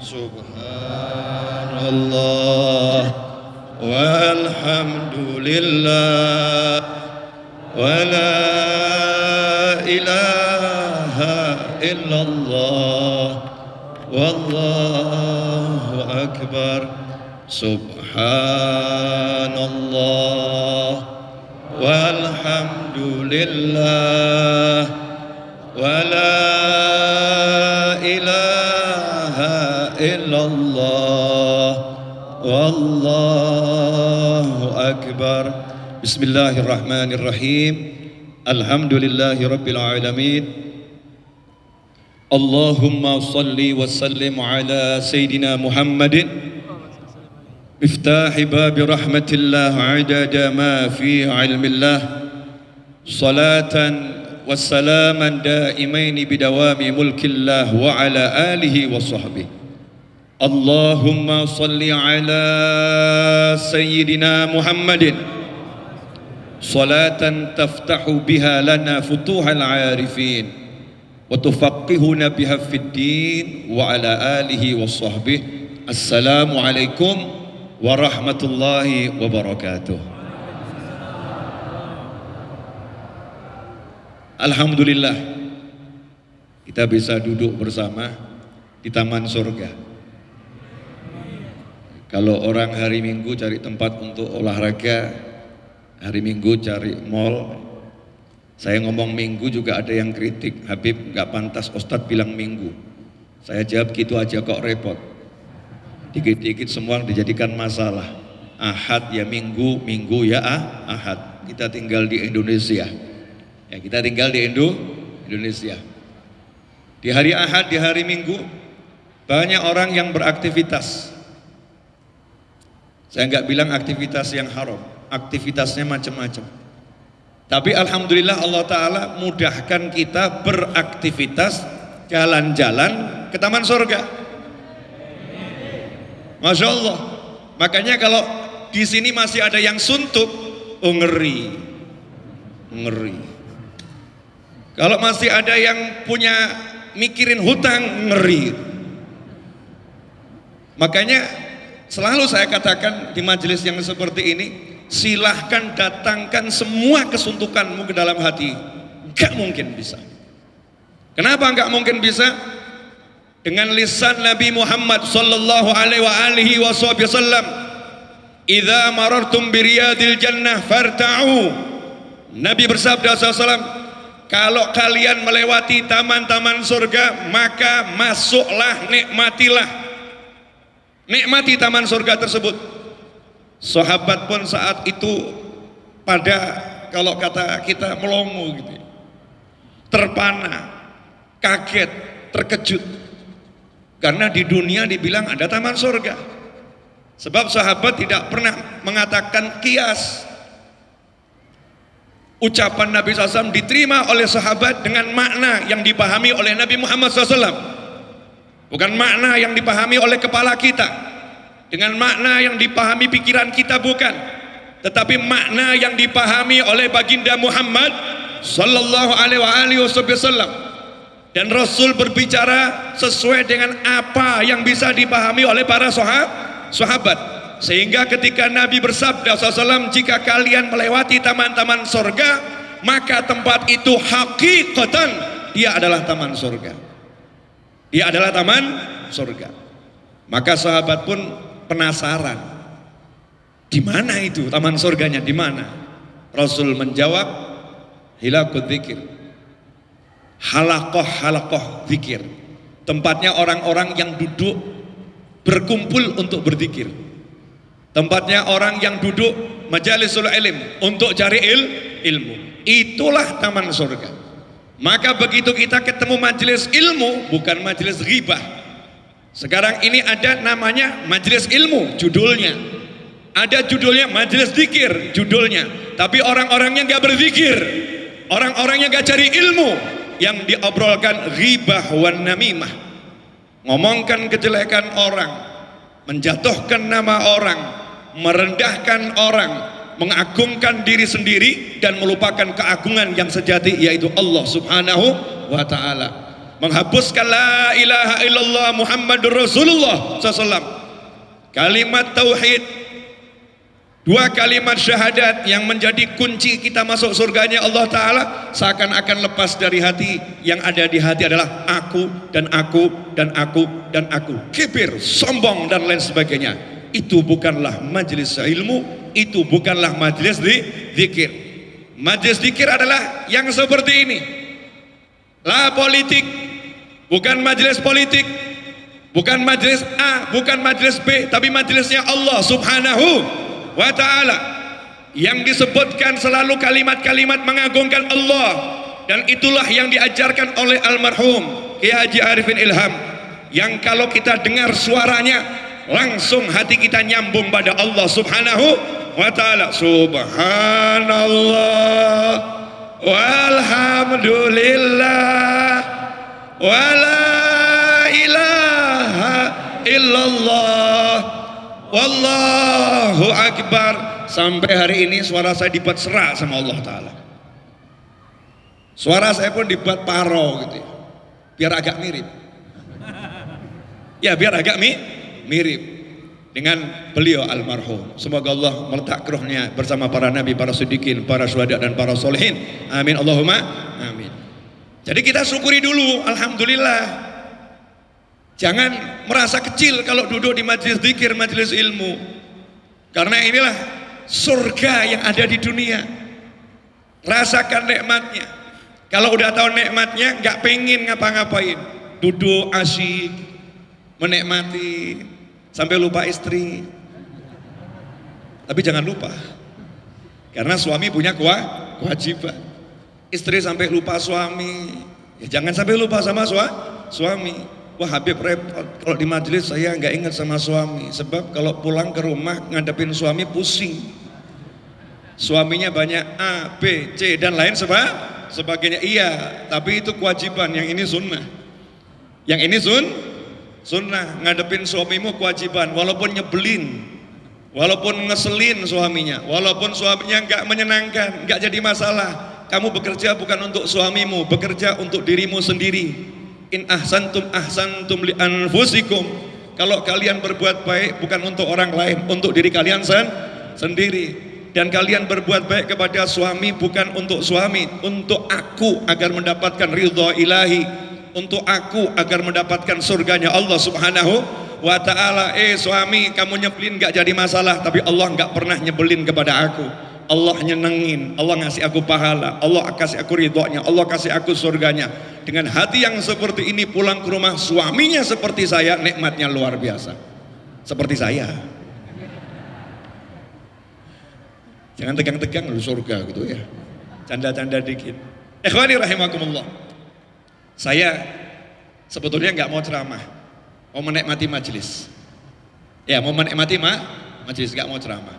Subhanallah walhamdulillah wa la ilaha illallah wallahu akbar. Subhanallah walhamdulillah wa la ilaha illallah wallahu akbar. Bismillahirrahmanirrahim. Alhamdulillahi rabbil alamin. Allahumma salli wa sallim ala Sayyidina Muhammadin miftahi babi rahmatillah adada ma fi ilmillah salatan wassalaman daimaini bidawami mulkillah wa ala alihi wa sahbihi. Allahumma salli ala Sayyidina Muhammadin salatan taftahu biha lana futuhal arifin wa tufaqihuna biha fid din wa ala alihi wa sahbihi. Assalamu alaikum warahmatullahi wabarakatuh. Alhamdulillah kita bisa duduk bersama di taman surga. Kalau orang hari Minggu cari tempat untuk olahraga, hari Minggu cari mall. Saya ngomong Minggu juga ada yang kritik, Habib nggak pantas Ustadz bilang Minggu. Saya jawab gitu aja kok repot. Dikit-dikit semua dijadikan masalah. Ahad ya Minggu, Minggu ya Ahad. Kita tinggal di Indonesia. Ya, kita tinggal di Indonesia. Di hari Ahad, di hari Minggu, banyak orang yang beraktivitas. Saya nggak bilang aktivitas yang haram, aktivitasnya macam-macam. Tapi alhamdulillah Allah Ta'ala mudahkan kita beraktivitas, jalan-jalan ke taman surga. Masya Allah. Makanya kalau di sini masih ada yang suntuk, oh ngeri. Kalau masih ada yang punya mikirin hutang, ngeri. Makanya selalu saya katakan di majelis yang seperti ini, silahkan datangkan semua kesuntukanmu ke dalam hati. Gak mungkin bisa. Kenapa gak mungkin bisa? Dengan lisan Nabi Muhammad sallallahu alaihi wasallam, "Idza marartum bi riyadil jannah farta'u." Nabi bersabda sallallahu, kalau kalian melewati taman-taman surga, maka masuklah, nikmati taman surga tersebut. Sahabat pun saat itu pada, kalau kata kita, melongo gitu, terpana, kaget, terkejut. Karena di dunia dibilang ada taman surga. Sebab sahabat tidak pernah mengatakan kias. Ucapan Nabi SAW diterima oleh sahabat dengan makna yang dipahami oleh Nabi Muhammad SAW. Bukan makna yang dipahami oleh kepala kita, dengan makna yang dipahami pikiran kita, bukan. Tetapi makna yang dipahami oleh baginda Muhammad sallallahu alaihi wasallam. Dan Rasul berbicara sesuai dengan apa yang bisa dipahami oleh para sahabat. Sehingga ketika Nabi bersabda SAW, jika kalian melewati taman-taman surga, maka tempat itu hakikatan dia adalah taman surga. Dia adalah taman surga. Maka sahabat pun penasaran, di mana itu taman surganya, di mana? Rasul menjawab, hilaqud dzikir. Halakoh zikir, tempatnya orang-orang yang duduk berkumpul untuk berzikir, tempatnya orang yang duduk majalisul ilm untuk cari ilmu. Itulah taman surga. Maka begitu kita ketemu majelis ilmu, bukan majelis ghibah. Sekarang ini ada namanya majelis ilmu, judulnya. Ada judulnya majelis zikir, judulnya. Tapi orang-orangnya gak berzikir, orang-orangnya gak cari ilmu. Yang diobrolkan ghibah wan namimah, ngomongkan kejelekan orang, menjatuhkan nama orang, merendahkan orang, mengagungkan diri sendiri dan melupakan keagungan yang sejati, yaitu Allah Subhanahu wa ta'ala. menghapuskan la ilaha illallah Muhammadur Rasulullah SAW, kalimat tauhid, dua kalimat syahadat yang menjadi kunci kita masuk surganya Allah Ta'ala, seakan-akan lepas dari hati. Yang ada di hati adalah aku dan aku dan aku dan aku, kibir, sombong dan lain sebagainya. Itu bukanlah majelis ilmu, itu bukanlah majelis zikir. Majelis zikir adalah yang seperti ini, la politik, bukan majelis politik, bukan majelis A, bukan majelis B, tapi majelisnya Allah Subhanahu wa ta'ala, yang disebutkan selalu kalimat-kalimat mengagungkan Allah. Dan itulah yang diajarkan oleh almarhum Kiai Haji Arifin Ilham, yang kalau kita dengar suaranya langsung hati kita nyambung pada Allah Subhanahu wa ta'ala. Subhanallah walhamdulillah wala ilaha illallah wallahu akbar. Sampai hari ini suara saya dibuat serak sama Allah Ta'ala. Suara saya pun dibuat paro gitu ya, biar agak mirip. Ya biar agak mirip dengan beliau almarhum. Semoga Allah meletak ruhnya bersama para nabi, para siddiqin, para syuhada dan para solehin. Amin Allahumma amin. Jadi kita syukuri dulu, alhamdulillah. Jangan merasa kecil kalau duduk di majelis zikir, majelis ilmu. Karena inilah surga yang ada di dunia. Rasakan nikmatnya. Kalau udah tahu nikmatnya, nggak pengen ngapa-ngapain, duduk asyik, menikmati sampai lupa istri. Tapi jangan lupa, karena suami punya kewajiban. Istri sampai lupa suami, ya jangan sampai lupa sama suami. Wah Habib repot kalau di majelis saya nggak ingat sama suami, sebab kalau pulang ke rumah ngadepin suami pusing. Suaminya banyak A, B, C dan lain sebagainya. Iya, tapi itu kewajiban, yang ini sunnah. Yang ini sunnah. Ngadepin suamimu kewajiban, walaupun nyebelin, walaupun ngeselin suaminya, walaupun suaminya nggak menyenangkan, nggak jadi masalah. Kamu bekerja bukan untuk suamimu, bekerja untuk dirimu sendiri. In ahsantum ahsantum li anfusikum. Kalau kalian berbuat baik bukan untuk orang lain, untuk diri kalian sendiri. Dan kalian berbuat baik kepada suami bukan untuk suami, untuk aku agar mendapatkan ridha ilahi, untuk aku agar mendapatkan surganya Allah Subhanahu wa ta'ala. Suami, kamu nyebelin gak jadi masalah, tapi Allah gak pernah nyebelin kepada aku. Allah nyenengin, Allah ngasih aku pahala, Allah kasih aku ridhonya, Allah kasih aku surganya. Dengan hati yang seperti ini pulang ke rumah, suaminya seperti saya, nikmatnya luar biasa. Seperti saya. Jangan tegang-tegang lu surga gitu ya. Canda-canda dikit. Ikhwani rahimakumullah. Saya sebetulnya nggak mau ceramah, mau menikmati majelis. Ya, mau menikmati majelis, nggak mau ceramah.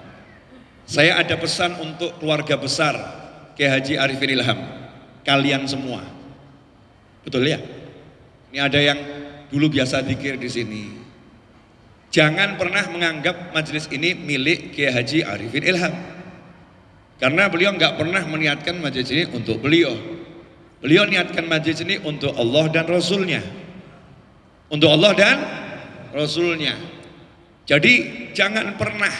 Saya ada pesan untuk keluarga besar Kiai Haji Arifin Ilham, kalian semua. Betul ya? Ini ada yang dulu biasa zikir di sini. Jangan pernah menganggap majelis ini milik Kiai Haji Arifin Ilham. Karena beliau nggak pernah meniatkan majelis ini untuk beliau. Beliau niatkan majelis ini untuk Allah dan Rasulnya. Untuk Allah dan Rasulnya. Jadi jangan pernah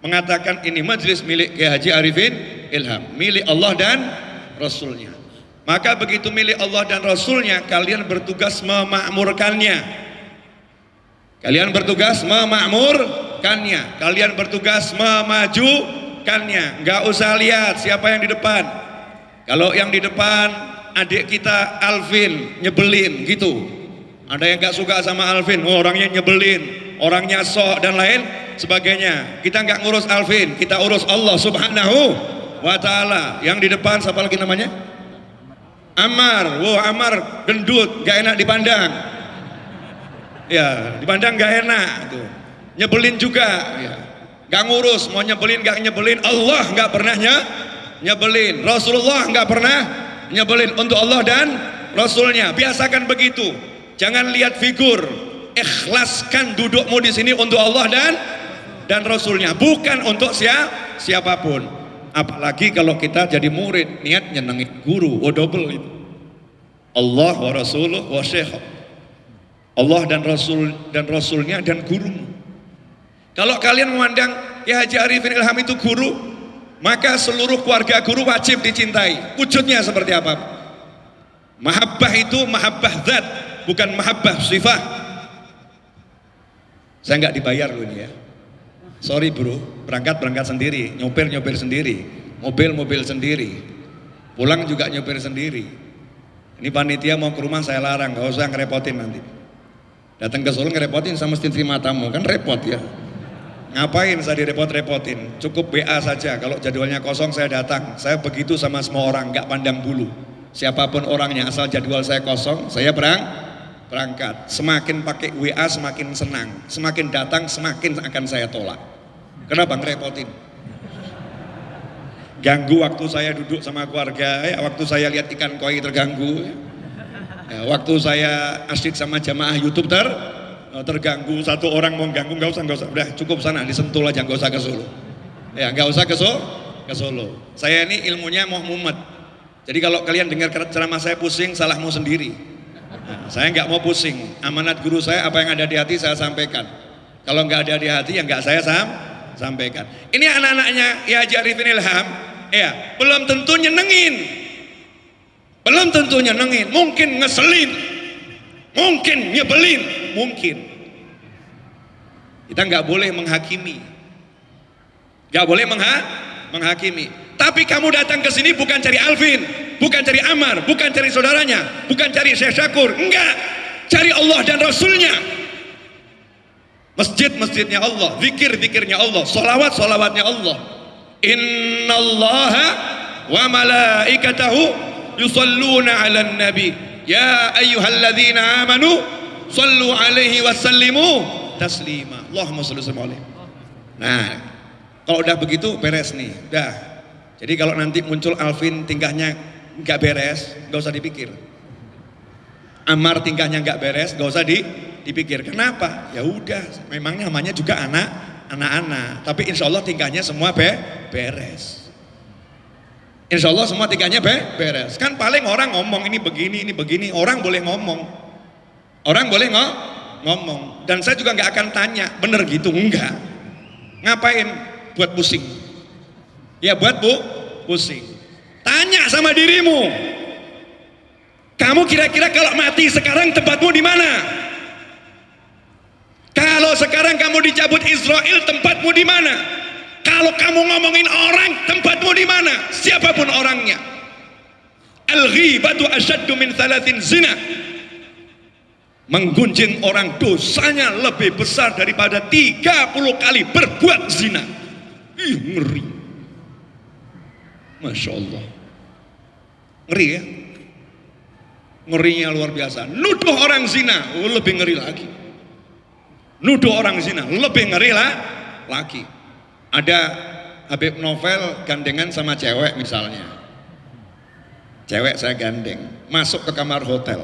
mengatakan ini majelis milik Kiai Haji Arifin Ilham, milik Allah dan Rasulnya. Maka begitu milik Allah dan Rasulnya, kalian bertugas memakmurkannya. Kalian bertugas memakmurkannya. Kalian bertugas memajukannya. Nggak usah lihat siapa yang di depan. Kalau yang di depan adik kita Alvin nyebelin gitu, ada yang nggak suka sama Alvin, oh orangnya nyebelin, orangnya sok dan lain sebagainya. Kita nggak ngurus Alvin, kita urus Allah Subhanahu wa ta'ala. Yang di depan siapa lagi namanya? Ammar. Wow, Ammar gendut, nggak enak dipandang. Ya, dipandang nggak enak tuh. Nyebelin juga ya. Gak ngurus, mau nyebelin gak nyebelin, Allah gak pernah nyebelin, Rasulullah gak pernah nyebelin. Untuk Allah dan Rasulnya, biasakan begitu. Jangan lihat figur, ikhlaskan dudukmu di sini untuk Allah dan Rasulnya, bukan untuk siapapun. Apalagi kalau kita jadi murid, niat nyenengin guru, double itu. Allah wa rasuluh wa syekh. Allah dan Rasulnya dan gurumu. Kalau kalian memandang Kiai Haji Arifin Ilham itu guru, maka seluruh keluarga guru wajib dicintai. Wujudnya seperti apa? Mahabbah itu mahabbah zat, bukan mahabbah sifat. Saya nggak dibayar loh ini ya. Sorry bro, berangkat sendiri, nyopir sendiri, mobil sendiri, pulang juga nyopir sendiri. Ini panitia mau ke rumah saya larang, nggak usah ngerepotin nanti. Datang ke Solo ngerepotin sama mesti terima tamu, kan repot ya. Ngapain saya direpot-repotin? Cukup BA saja, kalau jadwalnya kosong saya datang. Saya begitu sama semua orang, nggak pandang bulu. Siapapun orangnya, asal jadwal saya kosong, saya berangkat. Semakin pakai WA semakin senang, semakin datang semakin akan saya tolak. Kenapa ngerepotin? Ganggu waktu saya duduk sama keluarga, ya, waktu saya lihat ikan koi terganggu, ya, waktu saya asyik sama jamaah YouTube terganggu. Satu orang mau ganggu, nggak usah, udah cukup sana disentul aja, nggak usah ke Solo. Ya nggak usah ke Solo. Saya ini ilmunya mau mumet. Jadi kalau kalian dengar ceramah saya pusing, salahmu sendiri. Nah, saya nggak mau pusing. Amanat guru saya, apa yang ada di hati saya sampaikan. Kalau nggak ada di hati ya nggak saya sampaikan. Ini anak-anaknya ya Haji Arifin Ilham, ya belum tentu nyenengin, mungkin ngeselin, mungkin nyebelin, mungkin. Kita nggak boleh menghakimi, menghakimi. Tapi kamu datang ke sini bukan cari Alvin, bukan cari Amar, bukan cari saudaranya, bukan cari Syekh Syakur, enggak, cari Allah dan Rasulnya. Masjidnya Allah, zikirnya Allah, solawatnya Allah. Innallaha wa malaikatahu yusalluna 'alan nabi ya ayyuhalladzina amanu sallu 'alaihi wasallimu taslima. Allahumma shalli alaihi. Nah, kalau udah begitu beres nih, udah. Jadi kalau nanti muncul Alvin tingkahnya nggak beres, nggak usah dipikir. Amar tingkahnya nggak beres, nggak usah dipikir. Kenapa? Ya udah, memang namanya juga anak-anak. Tapi insya Allah tingkahnya semua beres. Insya Allah semua tingkahnya beres. Kan paling orang ngomong ini begini. Orang boleh ngomong. Dan saya juga nggak akan tanya, bener gitu? Enggak. Ngapain? Buat pusing. Ya buat pusing. Tanya sama dirimu. Kamu kira-kira kalau mati sekarang tempatmu di mana? Kalau sekarang kamu dicabut Israel, tempatmu di mana? Kalau kamu ngomongin orang, tempatmu di mana? Siapapun orangnya. Al-ghibatu asyaddu min 3 zina. Menggunjing orang dosanya lebih besar daripada 30 kali berbuat zina. Ih, ngeri. Masya Allah. Ngeri ya. Ngerinya luar biasa. Nuduh orang zina lebih ngeri lagi. Nuduh orang zina lebih ngeri lagi. Ada Habib Novel gandengan sama cewek misalnya. Cewek saya gandeng, masuk ke kamar hotel.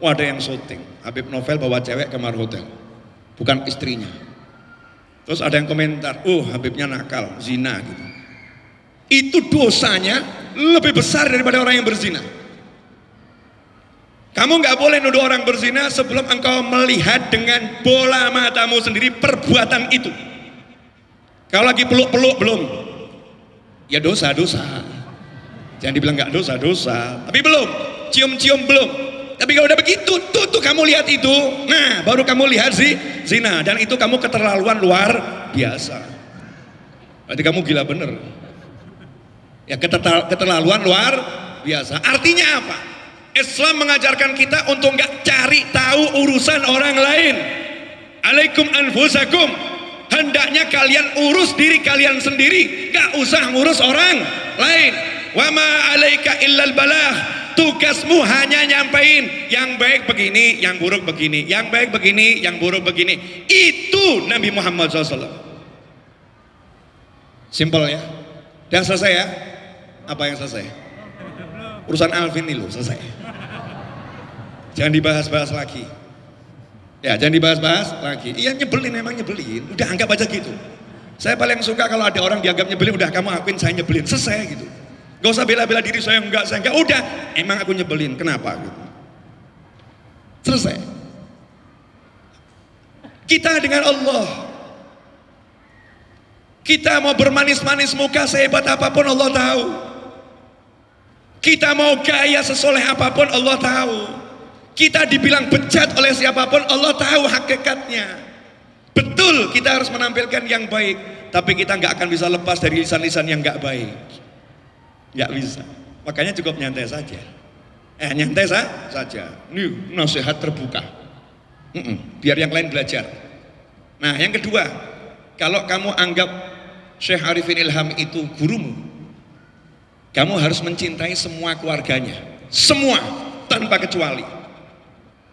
Wah, ada yang syuting. Habib Novel bawa cewek ke kamar hotel, bukan istrinya. Terus ada yang komentar, Habibnya nakal, zina gitu. Itu dosanya lebih besar daripada orang yang berzina. Kamu nggak boleh nuduh orang berzina sebelum engkau melihat dengan bola matamu sendiri perbuatan itu. Kalau lagi peluk-peluk belum, ya dosa. Jangan dibilang nggak dosa, tapi belum. Cium-cium belum. Tapi kalau udah begitu, tuh kamu lihat itu, nah baru kamu lihat zina, dan itu kamu keterlaluan luar biasa. Berarti kamu gila bener. Ya keterlaluan luar biasa. Artinya apa? Islam mengajarkan kita untuk nggak cari tahu urusan orang lain. Alaikum anfusakum. Hendaknya kalian urus diri kalian sendiri, nggak usah ngurus orang lain. Wa ma alaika illal balah. Tugasmu hanya nyampein yang baik begini, yang buruk begini, yang baik begini, yang buruk begini. Itu Nabi Muhammad SAW. Simple ya. Dan selesai ya. Apa yang selesai? Urusan Alvin ini loh selesai. Jangan dibahas-bahas lagi. Ya, jangan dibahas-bahas lagi. Iya, nyebelin, emang nyebelin. Udah anggap aja gitu. Saya paling suka kalau ada orang dianggap nyebelin, udah kamu akuin saya nyebelin, selesai gitu. Gak usah bela-bela diri saya enggak. Udah, emang aku nyebelin. Kenapa gitu? Selesai. Kita dengan Allah, kita mau bermanis-manis muka sehebat apapun Allah tahu. Kita mau gaya sesoleh apapun Allah tahu. Kita dibilang bejat oleh siapapun Allah tahu hakikatnya. Betul, kita harus menampilkan yang baik, tapi kita nggak akan bisa lepas dari lisan-lisan yang nggak baik. Nggak bisa. Makanya cukup nyantai saja. Nyantai saja. Ini nasihat terbuka. Biar yang lain belajar. Nah, yang kedua, kalau kamu anggap Syekh Arifin Ilham itu gurumu, kamu harus mencintai semua keluarganya, semua tanpa kecuali.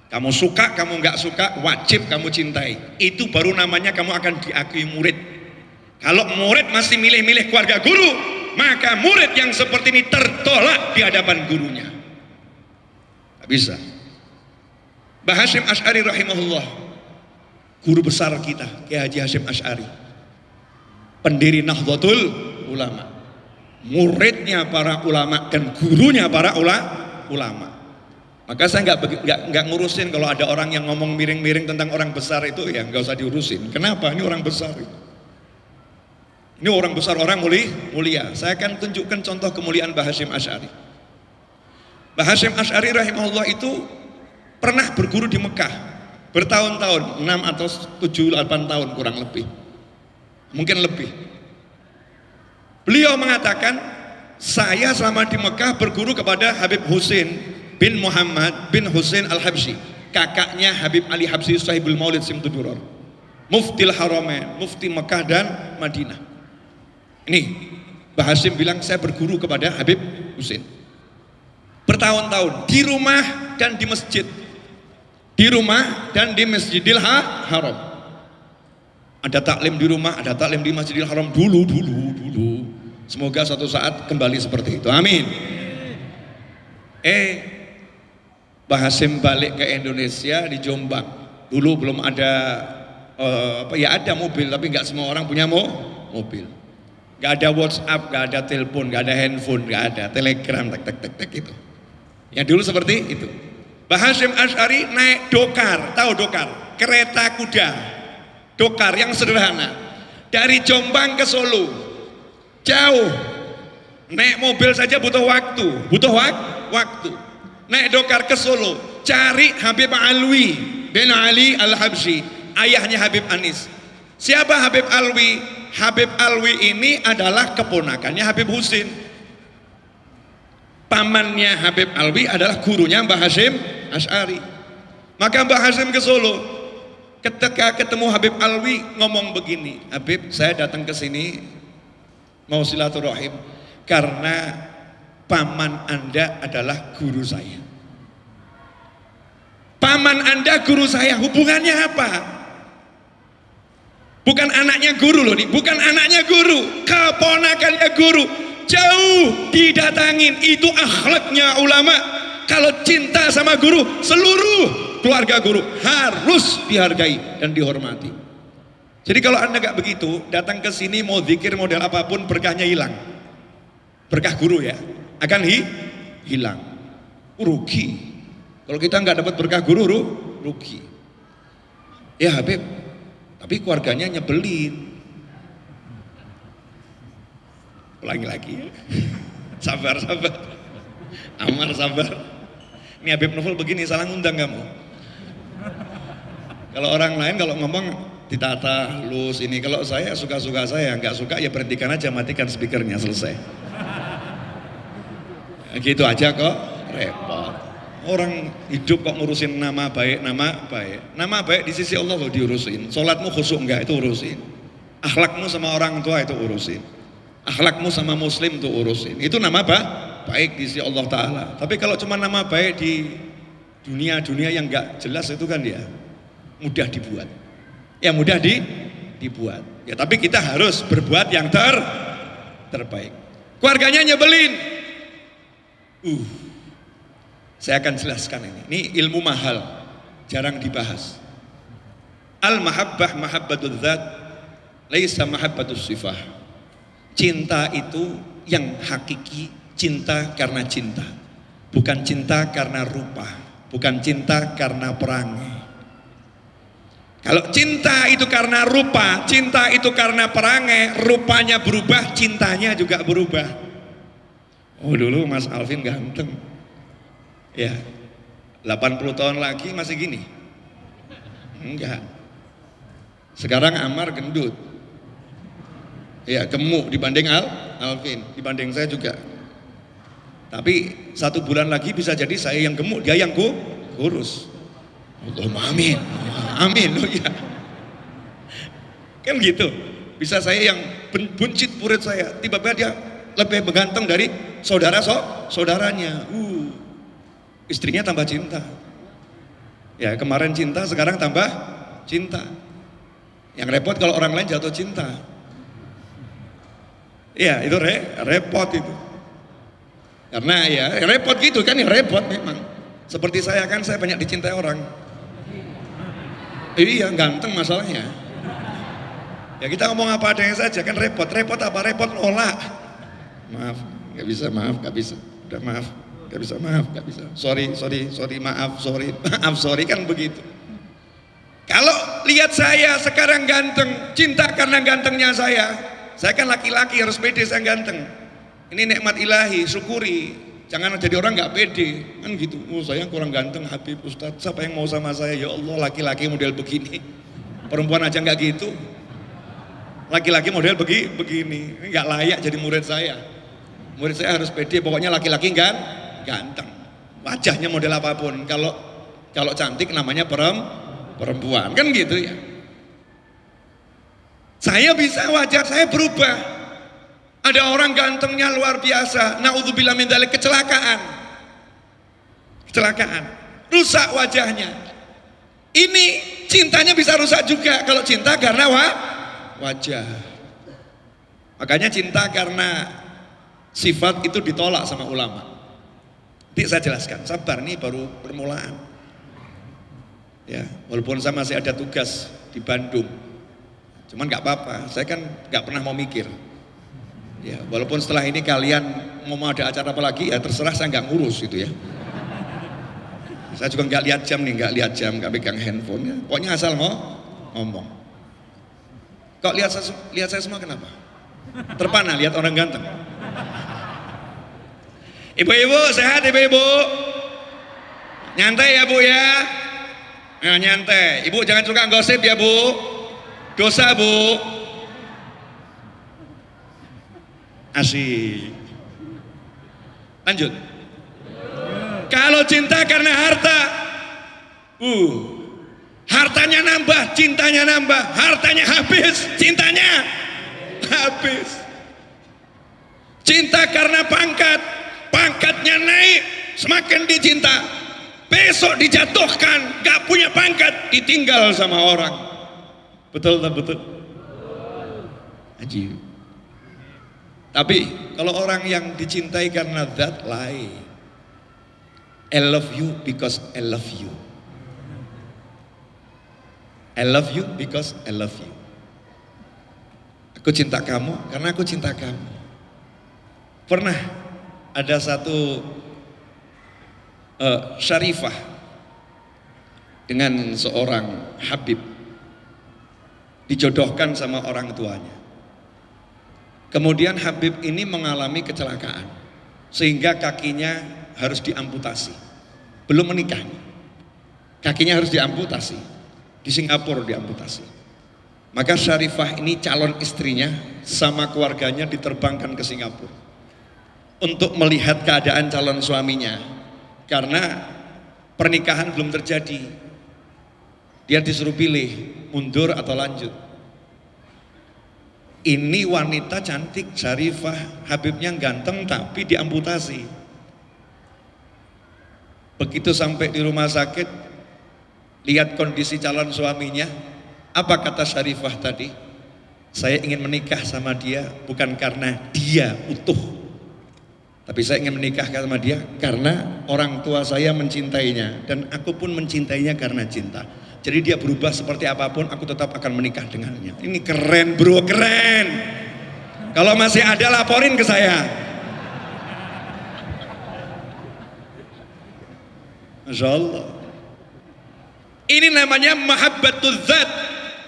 Kamu suka, kamu nggak suka, wajib kamu cintai. Itu baru namanya kamu akan diakui murid. Kalau murid masih milih-milih keluarga guru, maka murid yang seperti ini tertolak di hadapan gurunya. Gak bisa. Mbah Hasyim Asy'ari rahimahullah, guru besar kita, Kiai Haji Hasyim Asy'ari, pendiri Nahdlatul Ulama, muridnya para ulama dan gurunya para ulama. Maka saya nggak ngurusin kalau ada orang yang ngomong miring-miring tentang orang besar itu, ya nggak usah diurusin. Kenapa? Ini orang besar. Ini orang besar, orang mulia. Saya akan tunjukkan contoh kemuliaan Mbah Hasyim Asy'ari. Mbah Hasyim Asy'ari rahimahullah itu pernah berguru di Mekah bertahun-tahun, 6 atau 7, 8 tahun kurang lebih, mungkin lebih. Beliau mengatakan, saya selama di Mekah berguru kepada Habib Husain bin Muhammad bin Husain Al-Habsyi, kakaknya Habib Ali Habsyi Sahibul Maulid Simtuduror, Muftil Haramain, Mufti Mekah dan Madinah. Ini Mbah Hasyim bilang, saya berguru kepada Habib Husain bertahun-tahun di rumah dan di masjid, di rumah dan di Masjidil Haram. Ada taklim di rumah, ada taklim di Masjidil Haram dulu. Semoga suatu saat kembali seperti itu. Amin. Mbah Hasyim balik ke Indonesia di Jombang. Dulu belum ada ada mobil, tapi nggak semua orang punya mobil. Nggak ada WhatsApp, nggak ada telepon, nggak ada handphone, nggak ada telegram, tek itu. Yang dulu seperti itu. Mbah Hasyim Asy'ari naik dokar, tahu dokar? Kereta kuda, dokar yang sederhana. Dari Jombang ke Solo, jauh. Naik mobil saja butuh waktu. Naik dokar ke Solo, cari Habib Alwi bin Ali Al-Habsyi, ayahnya Habib Anis. Siapa Habib Alwi? Habib Alwi ini adalah keponakannya Habib Husain. Pamannya Habib Alwi adalah gurunya Mbah Hasyim Asy'ari. Maka Mbah Hasyim ke Solo, ketika ketemu Habib Alwi ngomong begini, Habib, saya datang ke sini mau silaturahim karena paman Anda adalah guru saya. Paman Anda guru saya, hubungannya apa? Bukan anaknya guru loh nih, bukan anaknya guru, keponakannya guru. Jauh didatangin, itu akhlaknya ulama. Kalau cinta sama guru, seluruh keluarga guru harus dihargai dan dihormati. Jadi kalau Anda nggak begitu, datang ke sini mau zikir model apapun, berkahnya hilang. Berkah guru ya, akan hilang. Rugi. Kalau kita nggak dapat berkah guru, rugi. Ya Habib, tapi keluarganya nyebelin. Ulangi lagi. Sabar. Amar sabar. Ini Habib Novel begini, salah ngundang kamu. Kalau orang lain kalau ngomong ditata halus ini, kalau saya suka-suka saya, nggak suka ya berhentikan aja, matikan speakernya, selesai. Gitu aja kok, repot. Orang hidup kok ngurusin nama baik. Nama baik di sisi Allah loh diurusin. Sholatmu khusyuk enggak, itu urusin. Akhlakmu sama orang tua itu urusin. Akhlakmu sama muslim itu urusin. Itu nama baik di sisi Allah Ta'ala. Tapi kalau cuma nama baik di dunia yang enggak jelas itu kan ya mudah dibuat. Ya mudah dibuat. Ya tapi kita harus berbuat yang terbaik. Keluarganya nyebelin. Saya akan jelaskan ini. Ini ilmu mahal, jarang dibahas. Al-mahabbah mahabbatul dzat, laisa mahabbatus sifah. Cinta itu yang hakiki, cinta karena cinta, bukan cinta karena rupa, bukan cinta karena perangai. Kalau cinta itu karena rupa, cinta itu karena perangai, rupanya berubah, cintanya juga berubah. Oh dulu Mas Alvin ganteng, ya 80 tahun lagi masih gini? Enggak. Sekarang Amar gendut, ya gemuk dibanding Alvin, dibanding saya juga. Tapi 1 bulan lagi bisa jadi saya yang gemuk, dia yang kurus. Allahumma amin, amin. Oh ya, kan gitu. Bisa saya yang buncit purit saya, tiba-tiba dia lebih ganteng dari saudaranya. Istrinya tambah cinta. Ya kemarin cinta, sekarang tambah cinta. Yang repot kalau orang lain jatuh cinta. Ya itu repot itu. Karena ya repot gitu kan, ya repot memang. Seperti saya kan, saya banyak dicintai orang. Iya ganteng masalahnya. Ya kita ngomong apa adanya saja kan repot. Repot apa? Repot nolak. Maaf, nggak bisa, maaf, nggak bisa. Udah maaf, nggak bisa, maaf, nggak bisa. Sorry, maaf, sorry kan begitu. Kalau lihat saya sekarang ganteng, cinta karena gantengnya saya. Saya kan laki-laki harus pede saya ganteng. Ini nikmat ilahi, syukuri. Jangan jadi orang nggak pede, kan gitu. Oh saya kurang ganteng Habib Ustadz, siapa yang mau sama saya? Ya Allah, laki-laki model begini, perempuan aja nggak gitu. Laki-laki model begini, ini nggak layak jadi murid saya. Murid saya harus pede, pokoknya laki-laki kan ganteng. Wajahnya model apapun, kalau cantik namanya perempuan, kan gitu ya. Saya bisa, wajah saya berubah. Ada orang gantengnya luar biasa, naudzubillah min dzalik, kecelakaan, rusak wajahnya. Ini cintanya bisa rusak juga kalau cinta karena wajah. Makanya cinta karena sifat itu ditolak sama ulama. Nanti saya jelaskan, sabar, nih baru permulaan. Ya, walaupun saya masih ada tugas di Bandung, cuman nggak apa-apa, saya kan nggak pernah mau mikir. Ya, walaupun setelah ini kalian mau ada acara apa lagi, ya terserah, saya nggak ngurus itu ya. Saya juga nggak lihat jam nih, nggak pegang handphone ya. Pokoknya asal mau ngomong. Kok lihat saya semua kenapa? Terpana lihat orang ganteng. Ibu-ibu sehat, ibu-ibu? Nyantai ya Bu ya? Nah, nyantai. Ibu jangan suka gosip ya Bu. Dosa Bu. Asik. Lanjut. Kalau cinta karena harta, hartanya nambah, cintanya nambah. Hartanya habis, cintanya habis. Cinta karena pangkat, pangkatnya naik, semakin dicinta. Besok dijatuhkan, gak punya pangkat, ditinggal sama orang. Betul tak betul? Ajib. Tapi kalau orang yang dicintai karena that lie, I love you because I love you. I love you because I love you. Aku cinta kamu karena aku cinta kamu. Pernah ada satu syarifah dengan seorang Habib dijodohkan sama orang tuanya. Kemudian Habib ini mengalami kecelakaan sehingga kakinya harus diamputasi. Belum menikah, kakinya harus diamputasi. Di Singapura diamputasi. Maka Syarifah ini calon istrinya sama keluarganya diterbangkan ke Singapura untuk melihat keadaan calon suaminya, karena pernikahan belum terjadi. Dia disuruh pilih mundur atau lanjut. Ini wanita cantik, Syarifah, Habibnya ganteng tapi diamputasi. Begitu sampai di rumah sakit, lihat kondisi calon suaminya, apa kata Syarifah tadi? Saya ingin menikah sama dia bukan karena dia utuh, tapi saya ingin menikah sama dia karena orang tua saya mencintainya dan aku pun mencintainya karena cinta. Jadi dia berubah seperti apapun, aku tetap akan menikah dengannya. Ini keren bro, keren. Kalau masih ada laporin ke saya. Masya Allah. Ini namanya mahabbatul zat,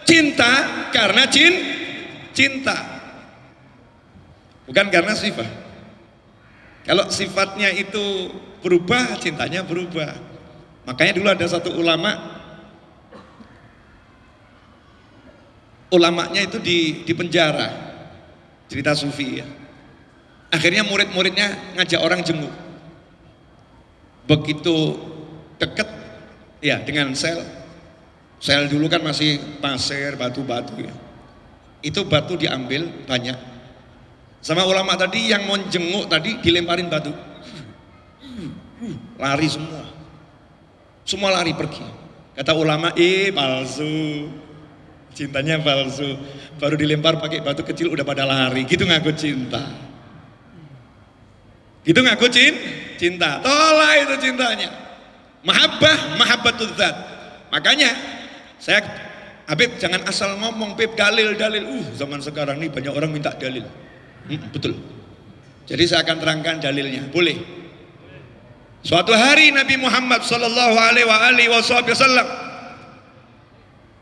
cinta karena cinta, bukan karena sifat. Kalau sifatnya itu berubah, cintanya berubah. Makanya dulu ada satu ulamanya itu di penjara, cerita sufi ya. Akhirnya murid-muridnya ngajak orang jenguk. Begitu deket ya dengan sel dulu kan masih pasir, batu-batu ya. Itu batu diambil banyak. Sama ulama tadi yang mau jenguk tadi dilemparin batu. Lari semua. Semua lari pergi. Kata ulama, palsu. Cintanya palsu. Baru dilempar pakai batu kecil udah pada lari. Gitu ngaku cinta. Gitu ngaku cinta. Tolak itu cintanya. Mahabbatul zat. Makanya Habib jangan asal ngomong, Habib dalil. Zaman sekarang nih banyak orang minta dalil. Betul. Jadi saya akan terangkan dalilnya. Boleh. Suatu hari Nabi Muhammad sallallahu alaihi wasallam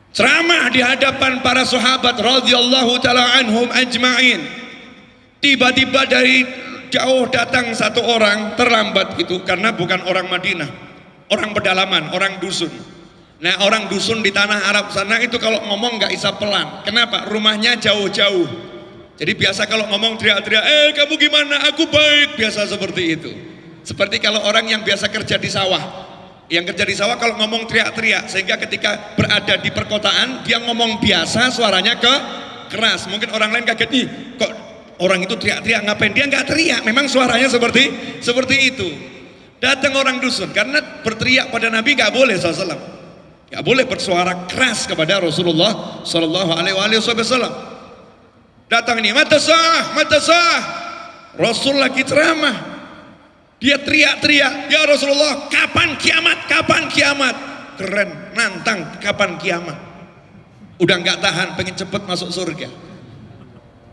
ceramah di hadapan para sahabat radhiyallahu taala anhum ajma'in. Tiba-tiba dari jauh datang satu orang, terlambat gitu karena bukan orang Madinah, orang pedalaman, orang dusun. Nah, orang dusun di tanah Arab sana itu kalau ngomong nggak bisa pelan. Kenapa? Rumahnya jauh-jauh. Jadi biasa kalau ngomong teriak-teriak, kamu gimana? Aku baik. Biasa seperti itu. Seperti kalau orang yang biasa kerja di sawah. Yang kerja di sawah kalau ngomong teriak-teriak. Sehingga ketika berada di perkotaan, dia ngomong biasa, suaranya keras. Mungkin orang lain kaget, nih kok orang itu teriak-teriak, ngapain? Dia nggak teriak, memang suaranya seperti itu. Datang orang dusun, karena berteriak pada Nabi nggak boleh SAW. Nggak boleh bersuara keras kepada Rasulullah Sallallahu Alaihi Wasallam. Datang ini, mata sah. Rasul lagi ceramah. Dia teriak-teriak, ya Rasulullah, kapan kiamat? Keren, nantang kapan kiamat. Udah nggak tahan, pengen cepet masuk surga.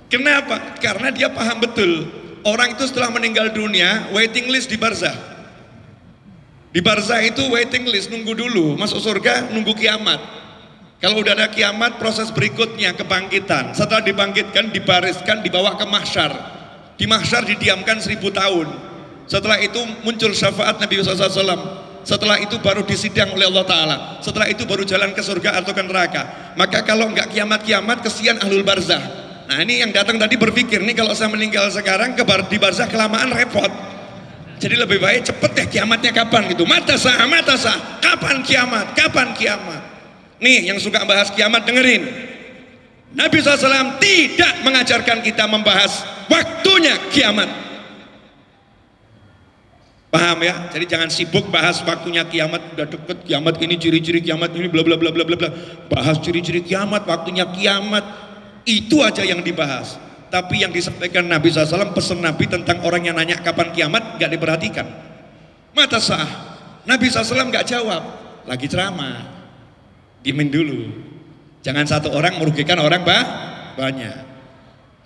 Kenapa? Karena dia paham betul. Orang itu setelah meninggal dunia, waiting list di barzah. Di barzah itu waiting list, nunggu dulu, masuk surga, nunggu kiamat. Kalau udah ada kiamat, proses berikutnya kebangkitan. Setelah dibangkitkan, dibariskan, dibawa ke mahsyar. Di mahsyar didiamkan 1000 tahun. Setelah itu muncul syafaat Nabi SAW. Setelah itu baru disidang oleh Allah Ta'ala. Setelah itu baru jalan ke surga atau ke neraka. Maka kalau nggak kiamat-kiamat, kesian ahlul barzah. Nah, ini yang datang tadi berpikir, nih kalau saya meninggal sekarang di barzah kelamaan repot. Jadi lebih baik cepet deh kiamatnya kapan gitu. Mata sah, kapan kiamat? Nih yang suka bahas kiamat dengerin. Nabi SAW tidak mengajarkan kita membahas waktunya kiamat. Paham ya? Jadi jangan sibuk bahas waktunya kiamat, udah deket kiamat ini, ciri-ciri kiamat ini, bla bla bla bla bla. Bahas ciri-ciri kiamat, waktunya kiamat, itu aja yang dibahas. Tapi yang disampaikan Nabi SAW, pesan Nabi tentang orang yang nanya kapan kiamat gak diperhatikan. Mata sah, Nabi SAW gak jawab, lagi ceramah. Dimin dulu, jangan satu orang merugikan orang banyak.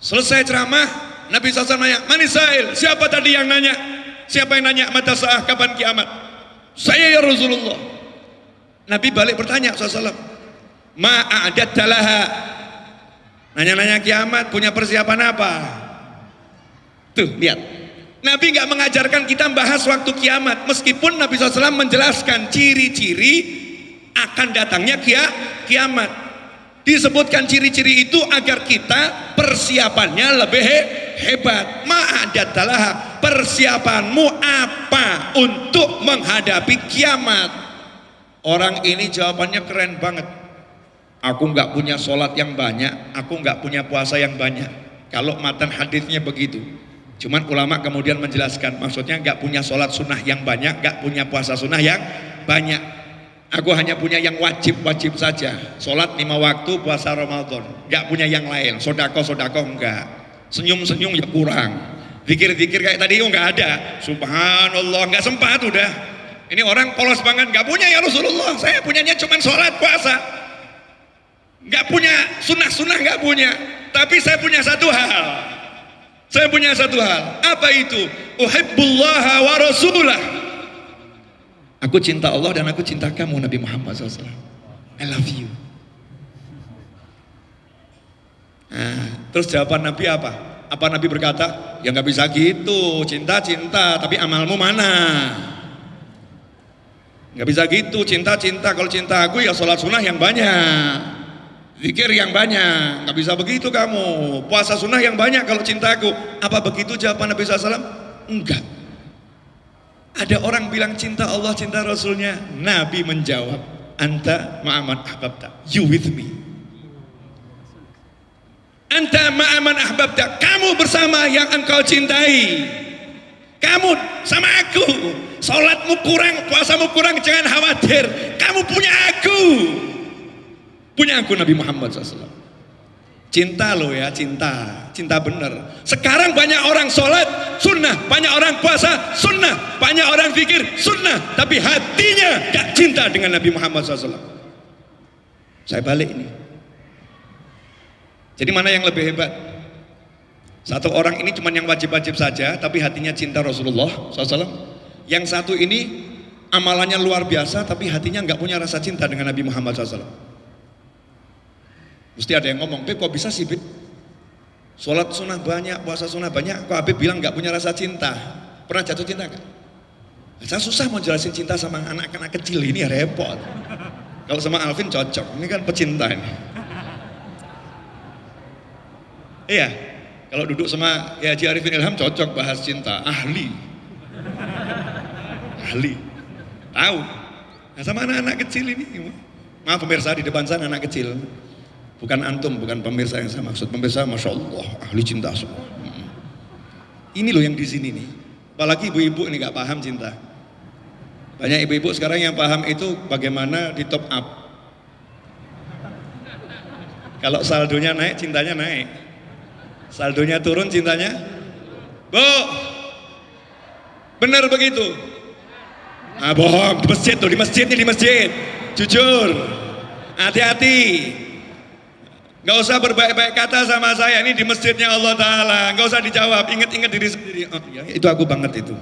Selesai ceramah, Nabi SAW nanya, Manisail, siapa tadi yang nanya? Siapa yang nanya mata sah kapan kiamat? Saya ya Rasulullah. Nabi balik bertanya SAW, ma'adatta laha. Nanya-nanya kiamat, punya persiapan apa? Tuh lihat, Nabi nggak mengajarkan kita bahas waktu kiamat, meskipun Nabi SAW menjelaskan ciri-ciri akan datangnya kiamat. Disebutkan ciri-ciri itu agar kita persiapannya lebih hebat. Ma'adatalah, persiapanmu apa untuk menghadapi kiamat? Orang ini jawabannya keren banget. Aku nggak punya sholat yang banyak, aku nggak punya puasa yang banyak. Kalau matan hadisnya begitu. Cuman ulama kemudian menjelaskan, maksudnya nggak punya sholat sunnah yang banyak, nggak punya puasa sunnah yang banyak. Aku hanya punya yang wajib-wajib saja. Sholat 5 waktu, puasa Ramadan. Gak punya yang lain. Sodako enggak. Senyum-senyum ya kurang. Zikir-zikir kayak tadi enggak ada. Subhanallah, enggak sempat udah. Ini orang polos banget. Gak punya ya Rasulullah. Saya punyanya cuma sholat, puasa. Gak punya sunnah-sunnah, gak punya. Tapi saya punya satu hal. Apa itu? Uhibbullaha wa rasulah. Aku cinta Allah dan aku cinta kamu Nabi Muhammad SAW. I love you. Nah, terus jawaban Nabi apa? Apa Nabi berkata? Ya nggak bisa gitu, cinta-cinta tapi amalmu mana? Nggak bisa gitu, cinta-cinta. Kalau cinta aku ya sholat sunnah yang banyak, zikir yang banyak. Nggak bisa begitu kamu, puasa sunnah yang banyak kalau cinta aku. Apa begitu jawaban Nabi SAW? Enggak. Ada orang bilang cinta Allah, cinta Rasulnya. Nabi menjawab, anta ma'aman ahbabta, you with me. Anta ma'aman ahbabta, kamu bersama yang engkau cintai. Kamu sama aku. Salatmu kurang, puasamu kurang, jangan khawatir. Kamu punya aku. Punya aku Nabi Muhammad SAW. Cinta loh ya, cinta. Cinta bener. Sekarang banyak orang sholat sunnah, banyak orang puasa sunnah, banyak orang zikir sunnah, tapi hatinya gak cinta dengan Nabi Muhammad SAW. Saya balik ini. Jadi mana yang lebih hebat? Satu orang ini cuma yang wajib-wajib saja, tapi hatinya cinta Rasulullah SAW. Yang satu ini amalannya luar biasa, tapi hatinya nggak punya rasa cinta dengan Nabi Muhammad SAW. Mesti ada yang ngomong, Beb kok bisa sih Beb? Sholat sunnah banyak, puasa sunnah banyak, kok Habib bilang nggak punya rasa cinta? Pernah jatuh cinta nggak? Saya susah mau jelasin cinta sama anak-anak kecil ini, repot. Kalau sama Alvin cocok, ini kan pecinta ini. Iya, kalau duduk sama ya Haji Arifin Ilham cocok bahas cinta, ahli, tahu. Nah, sama anak-anak kecil ini, maaf pemirsa di depan sana anak kecil, bukan antum, bukan pemirsa yang saya maksud, pemirsa masya Allah ahli cinta semua. Ini loh yang di sini nih, apalagi ibu-ibu ini nggak paham cinta. Banyak ibu-ibu sekarang yang paham itu bagaimana di top up. Kalau saldonya naik, cintanya naik. Saldonya turun, cintanya Bu, benar begitu? Ah bohong, di masjid tuh, di masjid nih, di masjid. Jujur, hati-hati. Gak usah berbaik-baik kata sama saya, ini di masjidnya Allah Ta'ala. Gak usah dijawab, ingat-ingat diri sendiri. Oh, ya, itu aku banget itu.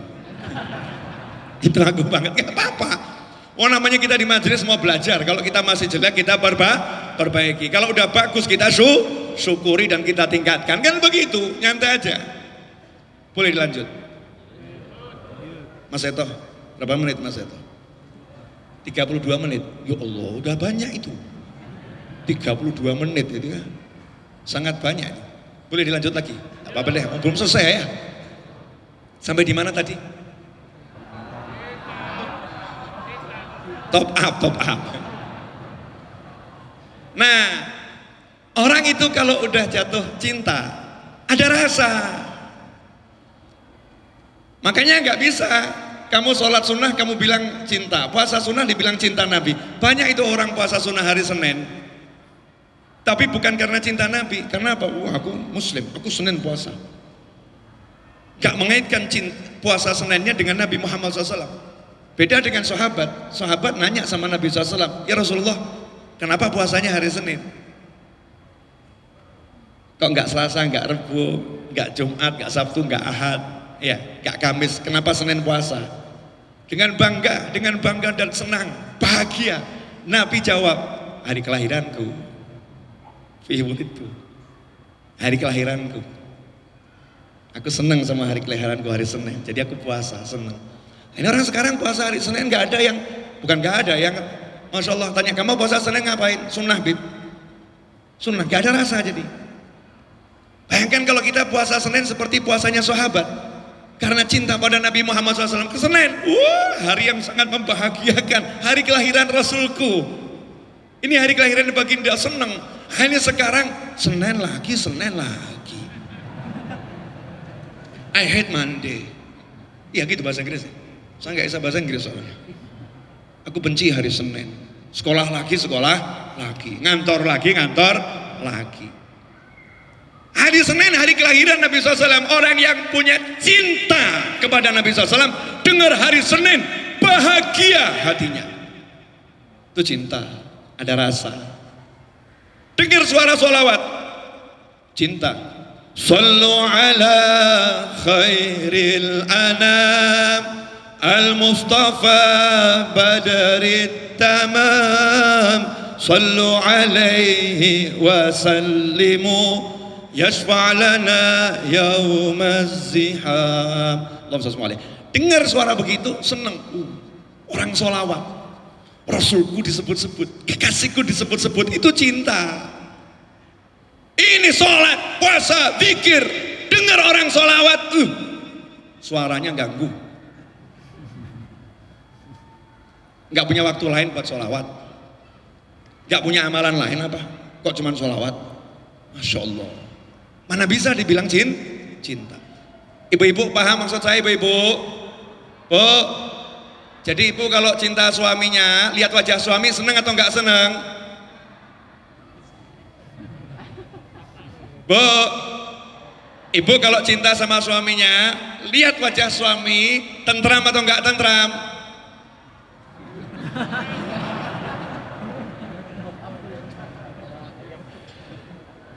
Itu aku banget, gak apa-apa. Oh namanya kita di majelis mau belajar. Kalau kita masih jelek kita perbaiki. Kalau udah bagus kita syukuri dan kita tingkatkan. Kan begitu, nyantai aja. Boleh dilanjut. Mas Eto, berapa menit Mas Eto? 32 menit. Ya Allah, udah banyak itu. 32 menit itu ya. Sangat banyak. Boleh dilanjut lagi? Tak apa-apa deh, belum selesai ya. Sampai di mana tadi? Top up. Nah, orang itu kalau udah jatuh cinta, ada rasa. Makanya nggak bisa kamu sholat sunnah kamu bilang cinta, puasa sunnah dibilang cinta Nabi. Banyak itu orang puasa sunnah hari Senin, tapi bukan karena cinta Nabi. Karena apa? Wah, aku Muslim, aku Senin puasa. Gak mengaitkan puasa Seninnya dengan Nabi Muhammad SAW. Beda dengan sahabat. Sahabat nanya sama Nabi SAW, ya Rasulullah, kenapa puasanya hari Senin? Kok nggak Selasa, nggak Rebu, nggak Jumat, nggak Sabtu, nggak Ahad, ya, nggak Kamis? Kenapa Senin puasa? Dengan bangga dan senang, bahagia. Nabi jawab, hari kelahiranku. Itu hari kelahiranku. Aku senang sama hari kelahiranku hari Senin. Jadi aku puasa, senang. Ini orang sekarang puasa hari Senin nggak ada yang, bukan nggak ada yang, masya Allah tanya kamu puasa Senin ngapain? Sunnah Bib, sunnah, nggak ada rasa jadi. Bayangkan kalau kita puasa Senin seperti puasanya sahabat, karena cinta pada Nabi Muhammad SAW ke Senin, wah hari yang sangat membahagiakan, hari kelahiran Rasulku. Ini hari kelahiran baginda, senang. Hanya sekarang Senin lagi. I hate Monday. Iya gitu bahasa Inggris. Saya nggak bisa bahasa Inggris soalnya. Aku benci hari Senin. Sekolah lagi, ngantor lagi. Hari Senin, hari kelahiran Nabi SAW. Orang yang punya cinta kepada Nabi SAW, dengar hari Senin, bahagia hatinya. Itu cinta, ada rasa. Dengar suara sholawat, cinta. Sallu ala khairil anam Al-Mustafa Badrit Tamam Sallu alaihi wa sallimu Yashfa' lana yawmaz ziham. Allahumma sholli alaihi. Dengar suara begitu, senang. Orang sholawat, Rasulku disebut-sebut, kekasihku disebut-sebut, itu cinta. Ini sholat, puasa, zikir. Dengar orang sholawat, suaranya ganggu. Gak punya waktu lain buat sholawat, gak punya amalan lain apa? Kok cuman sholawat? Masya Allah. Mana bisa dibilang cinta? Ibu-ibu paham maksud saya, ibu-ibu? Bu, jadi ibu kalau cinta suaminya, lihat wajah suami seneng atau enggak seneng? Bu, ibu kalau cinta sama suaminya, lihat wajah suami, tentram atau enggak tentram?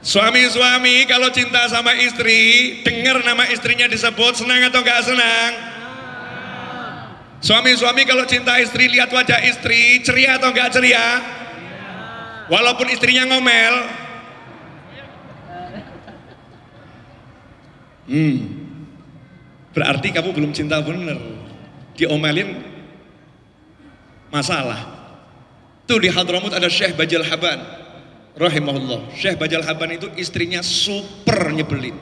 Suami-suami kalau cinta sama istri, dengar nama istrinya disebut, senang atau enggak senang? Suami-suami kalau cinta istri, lihat wajah istri, ceria atau enggak ceria? Walaupun istrinya ngomel. Berarti kamu belum cinta bener. Diomelin masalah. Tuh di Hadramut ada Syekh Bajal Haban rahimahullah. Syekh Bajal Haban itu istrinya super nyebelin.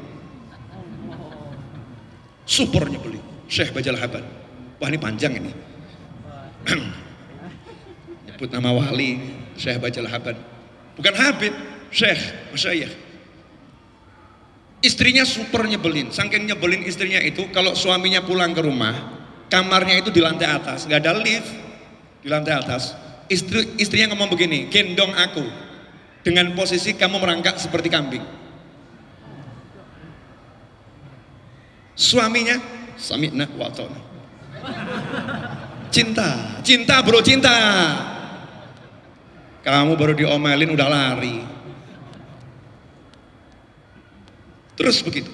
Super nyebelin Syekh Bajal Haban. Wah ini panjang ini. Nyebut nama wali Syekh Bajal Haban. Bukan Habib, Syekh, Masyayikh. Istrinya super nyebelin. Saking nyebelin istrinya itu, kalau suaminya pulang ke rumah, kamarnya itu di lantai atas, nggak ada lift, di lantai atas. Istrinya ngomong begini, gendong aku dengan posisi kamu merangkak seperti kambing. Suaminya sami'na wa ata'na. Cinta bro, cinta. Kamu baru diomelin udah lari. Terus begitu.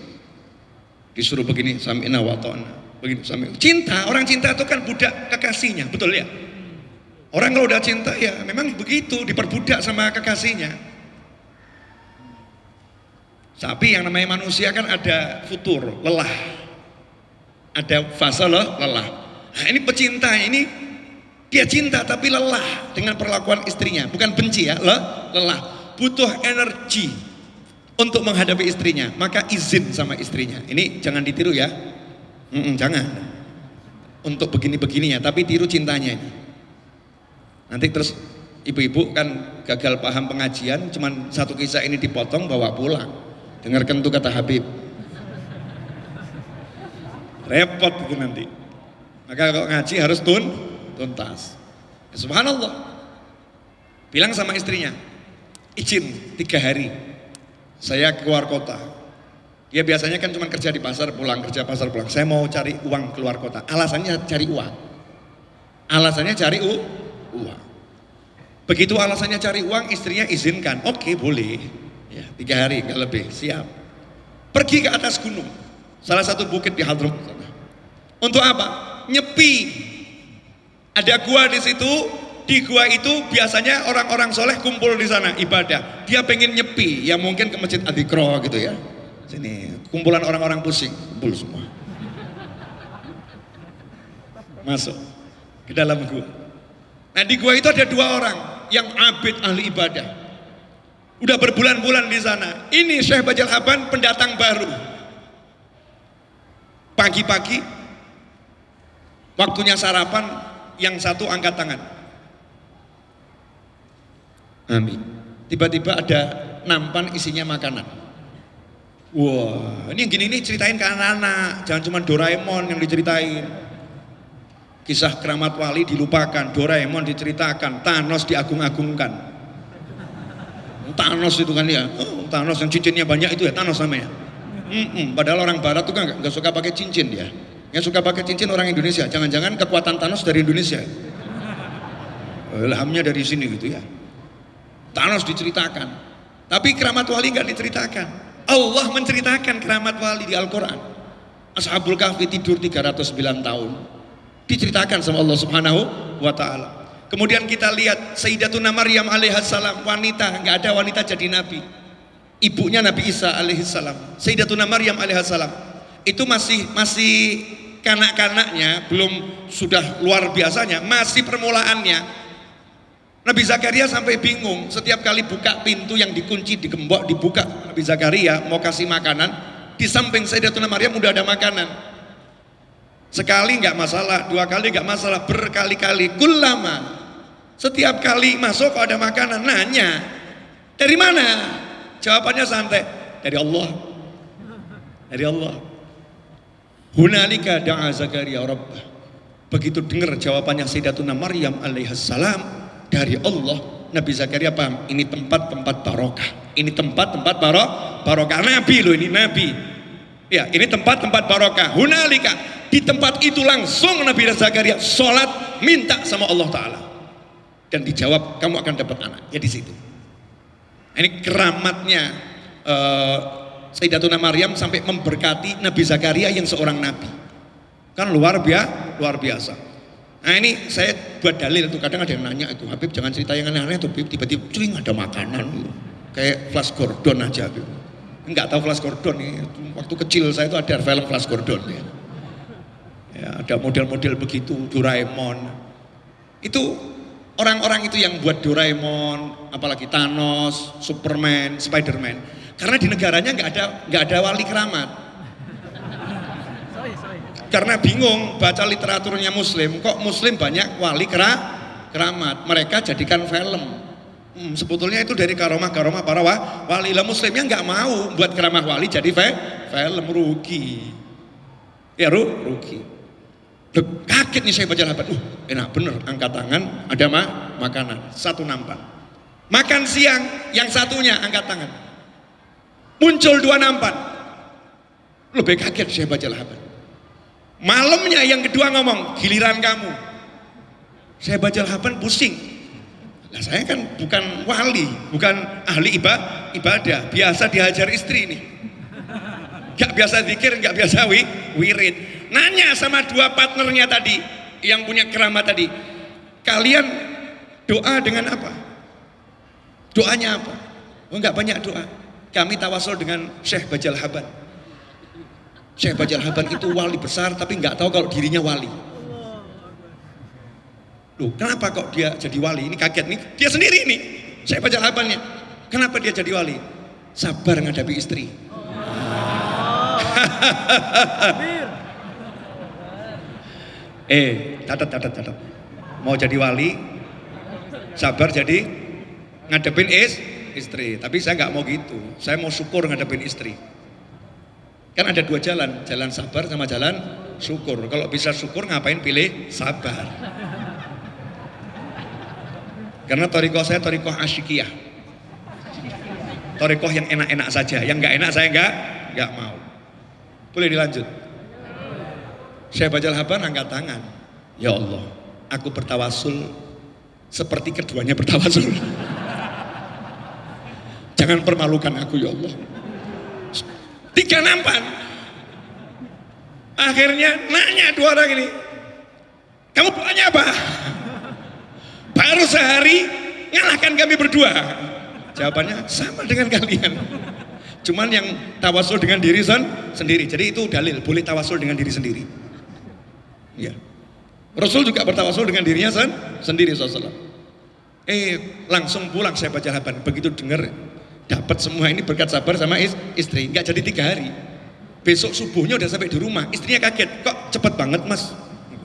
Disuruh begini, sami'na wa ata'na. Begini, cinta, orang cinta itu kan budak kekasihnya, betul ya? Orang kalau udah cinta ya memang begitu, diperbudak sama kekasihnya. Tapi yang namanya manusia kan ada futur, lelah. Ada fase lelah. Nah ini pecinta, ini dia cinta tapi lelah dengan perlakuan istrinya. Bukan benci ya, lelah. Butuh energi untuk menghadapi istrinya. Maka izin sama istrinya. Ini jangan ditiru ya. Jangan. Untuk begini-begininya, tapi tiru cintanya ini. Nanti terus ibu-ibu kan gagal paham pengajian, cuman satu kisah ini dipotong bawa pulang. Dengarkan tuh kata Habib. Repot itu nanti. Maka kalau ngaji harus tuntas. Subhanallah. Bilang sama istrinya, izin 3 hari. Saya keluar kota. Dia biasanya kan cuma kerja di pasar pulang, kerja pasar pulang. Saya mau cari uang keluar kota. Alasannya cari uang. Alasannya cari uang. Begitu alasannya cari uang, istrinya izinkan. Oke, boleh. Ya, 3 hari, nggak lebih, siap. Pergi ke atas gunung, salah satu bukit di Hadramut. Untuk apa? Nyepi. Ada gua di situ. Di gua itu biasanya orang-orang soleh kumpul di sana ibadah. Dia pengen nyepi, ya mungkin ke masjid Adikro gitu ya. Sini, kumpulan orang-orang pusing, kumpul semua. Masuk ke dalam gua. Nah di gua itu ada 2 orang yang abid ahli ibadah. Udah berbulan-bulan di sana. Ini Syekh Bajal Haban pendatang baru. Pagi-pagi waktunya sarapan, yang satu angkat tangan. Amin. Tiba-tiba ada nampan isinya makanan. Wah, ini yang gini nih ceritain ke anak-anak. Jangan cuma Doraemon yang diceritain. Kisah keramat wali dilupakan, Doraemon diceritakan, Thanos diagung-agungkan. Thanos itu kan ya, Thanos yang cincinnya banyak itu ya Thanos namanya. Padahal orang barat tuh kan gak suka pakai cincin dia. Yang suka pakai cincin orang Indonesia. Jangan-jangan kekuatan Thanos dari Indonesia. Ilhamnya dari sini gitu ya. Thanos diceritakan. Tapi keramat wali gak diceritakan. Allah menceritakan keramat wali di Al-Quran. Ashabul Kahfi tidur 309 tahun. Diceritakan sama Allah Subhanahu wa taala. Kemudian kita lihat Sayyidatuna Maryam alaihissalam, wanita, nggak ada wanita jadi nabi. Ibunya Nabi Isa alaihissalam, Sayyidatuna Maryam alaihissalam, itu masih kanak-kanaknya, belum sudah luar biasanya, masih permulaannya. Nabi Zakaria sampai bingung, setiap kali buka pintu yang dikunci, digembok, dibuka, Nabi Zakaria mau kasih makanan, di samping Sayyidatuna Maryam udah ada makanan. Sekali nggak masalah, dua kali nggak masalah, berkali-kali, kullama, setiap kali masuk kok ada makanan, nanya, dari mana? Jawabannya santai, dari Allah. Dari Allah. Hunalika da'a Zakaria rabbah. Begitu dengar jawabannya Sayyidatuna Maryam alaihissalam dari Allah, Nabi Zakaria paham, ini tempat-tempat barokah. Ini tempat-tempat barokah. Nabi loh, ini nabi. Ya, ini tempat-tempat barokah. Hunalika, di tempat itu langsung Nabi Zakaria sholat minta sama Allah Ta'ala, dan dijawab kamu akan dapat anak. Ya di situ. Ini keramatnya Sayyidatuna Maryam sampai memberkati Nabi Zakaria yang seorang nabi. Kan luar biasa. Nah ini saya buat dalil tuh, kadang ada yang nanya itu, Habib jangan cerita yang aneh-aneh tuh, tiba-tiba cuing ada makanan kayak Flash Gordon aja Habib. Enggak tahu Flash Gordon nih, waktu kecil saya itu ada film Flash Gordon ya. Ya, ada model-model begitu, Doraemon. Itu orang-orang itu yang buat Doraemon, apalagi Thanos, Superman, Spiderman. Karena di negaranya nggak ada wali keramat. Karena bingung baca literaturnya Muslim, kok Muslim banyak wali keramat. Mereka jadikan film. Sebetulnya itu dari karomah-karomah para wali. Lah Muslimnya nggak mau buat keramah wali jadi film, rugi. Ya rugi. Kaget nih saya baca lapan, enak bener, angkat tangan, ada makanan, satu nampan. Makan siang, yang satunya angkat tangan, muncul dua nampan. Lebih kaget saya baca lapan. Malamnya yang kedua ngomong, giliran kamu. Saya baca lapan pusing. Nah, saya kan bukan wali, bukan ahli ibadah, biasa dihajar istri nih. Gak biasa zikir, gak biasa wirid. Nanya sama dua partnernya tadi, yang punya keramat tadi, kalian doa dengan apa? Doanya apa? Oh enggak banyak doa. Kami tawasul dengan Syekh Bajal Haban. Syekh Bajal Haban itu wali besar tapi nggak tahu kalau dirinya wali. Loh, kenapa kok dia jadi wali? Ini kaget nih, dia sendiri nih, Syekh Bajal Habannya. Kenapa dia jadi wali? Sabar menghadapi istri. Catat. Mau jadi wali, sabar jadi ngadepin istri. Tapi saya nggak mau gitu. Saya mau syukur ngadepin istri. Kan ada dua jalan, jalan sabar sama jalan syukur. Kalau bisa syukur ngapain pilih sabar? Karena thariqah saya thariqah asyikiyah. Thariqah yang enak-enak saja, yang nggak enak saya nggak mau. Boleh dilanjut? Syekh Bajal Haban angkat tangan. Ya Allah, aku bertawasul seperti keduanya bertawasul. Jangan permalukan aku ya Allah. 3 nampan. Akhirnya nanya dua orang ini, kamu doanya apa? Baru sehari ngalahkan kami berdua. Jawabannya sama dengan kalian. Cuman yang tawasul dengan diri sendiri. Jadi itu dalil, boleh tawasul dengan diri sendiri. Ya. Rasul juga bertawasul dengan dirinya sendiri SAW. Langsung pulang saya baca Haban. Begitu dengar dapat semua ini berkat sabar sama istri, nggak jadi 3 hari. Besok subuhnya udah sampai di rumah. Istrinya kaget, kok cepet banget mas?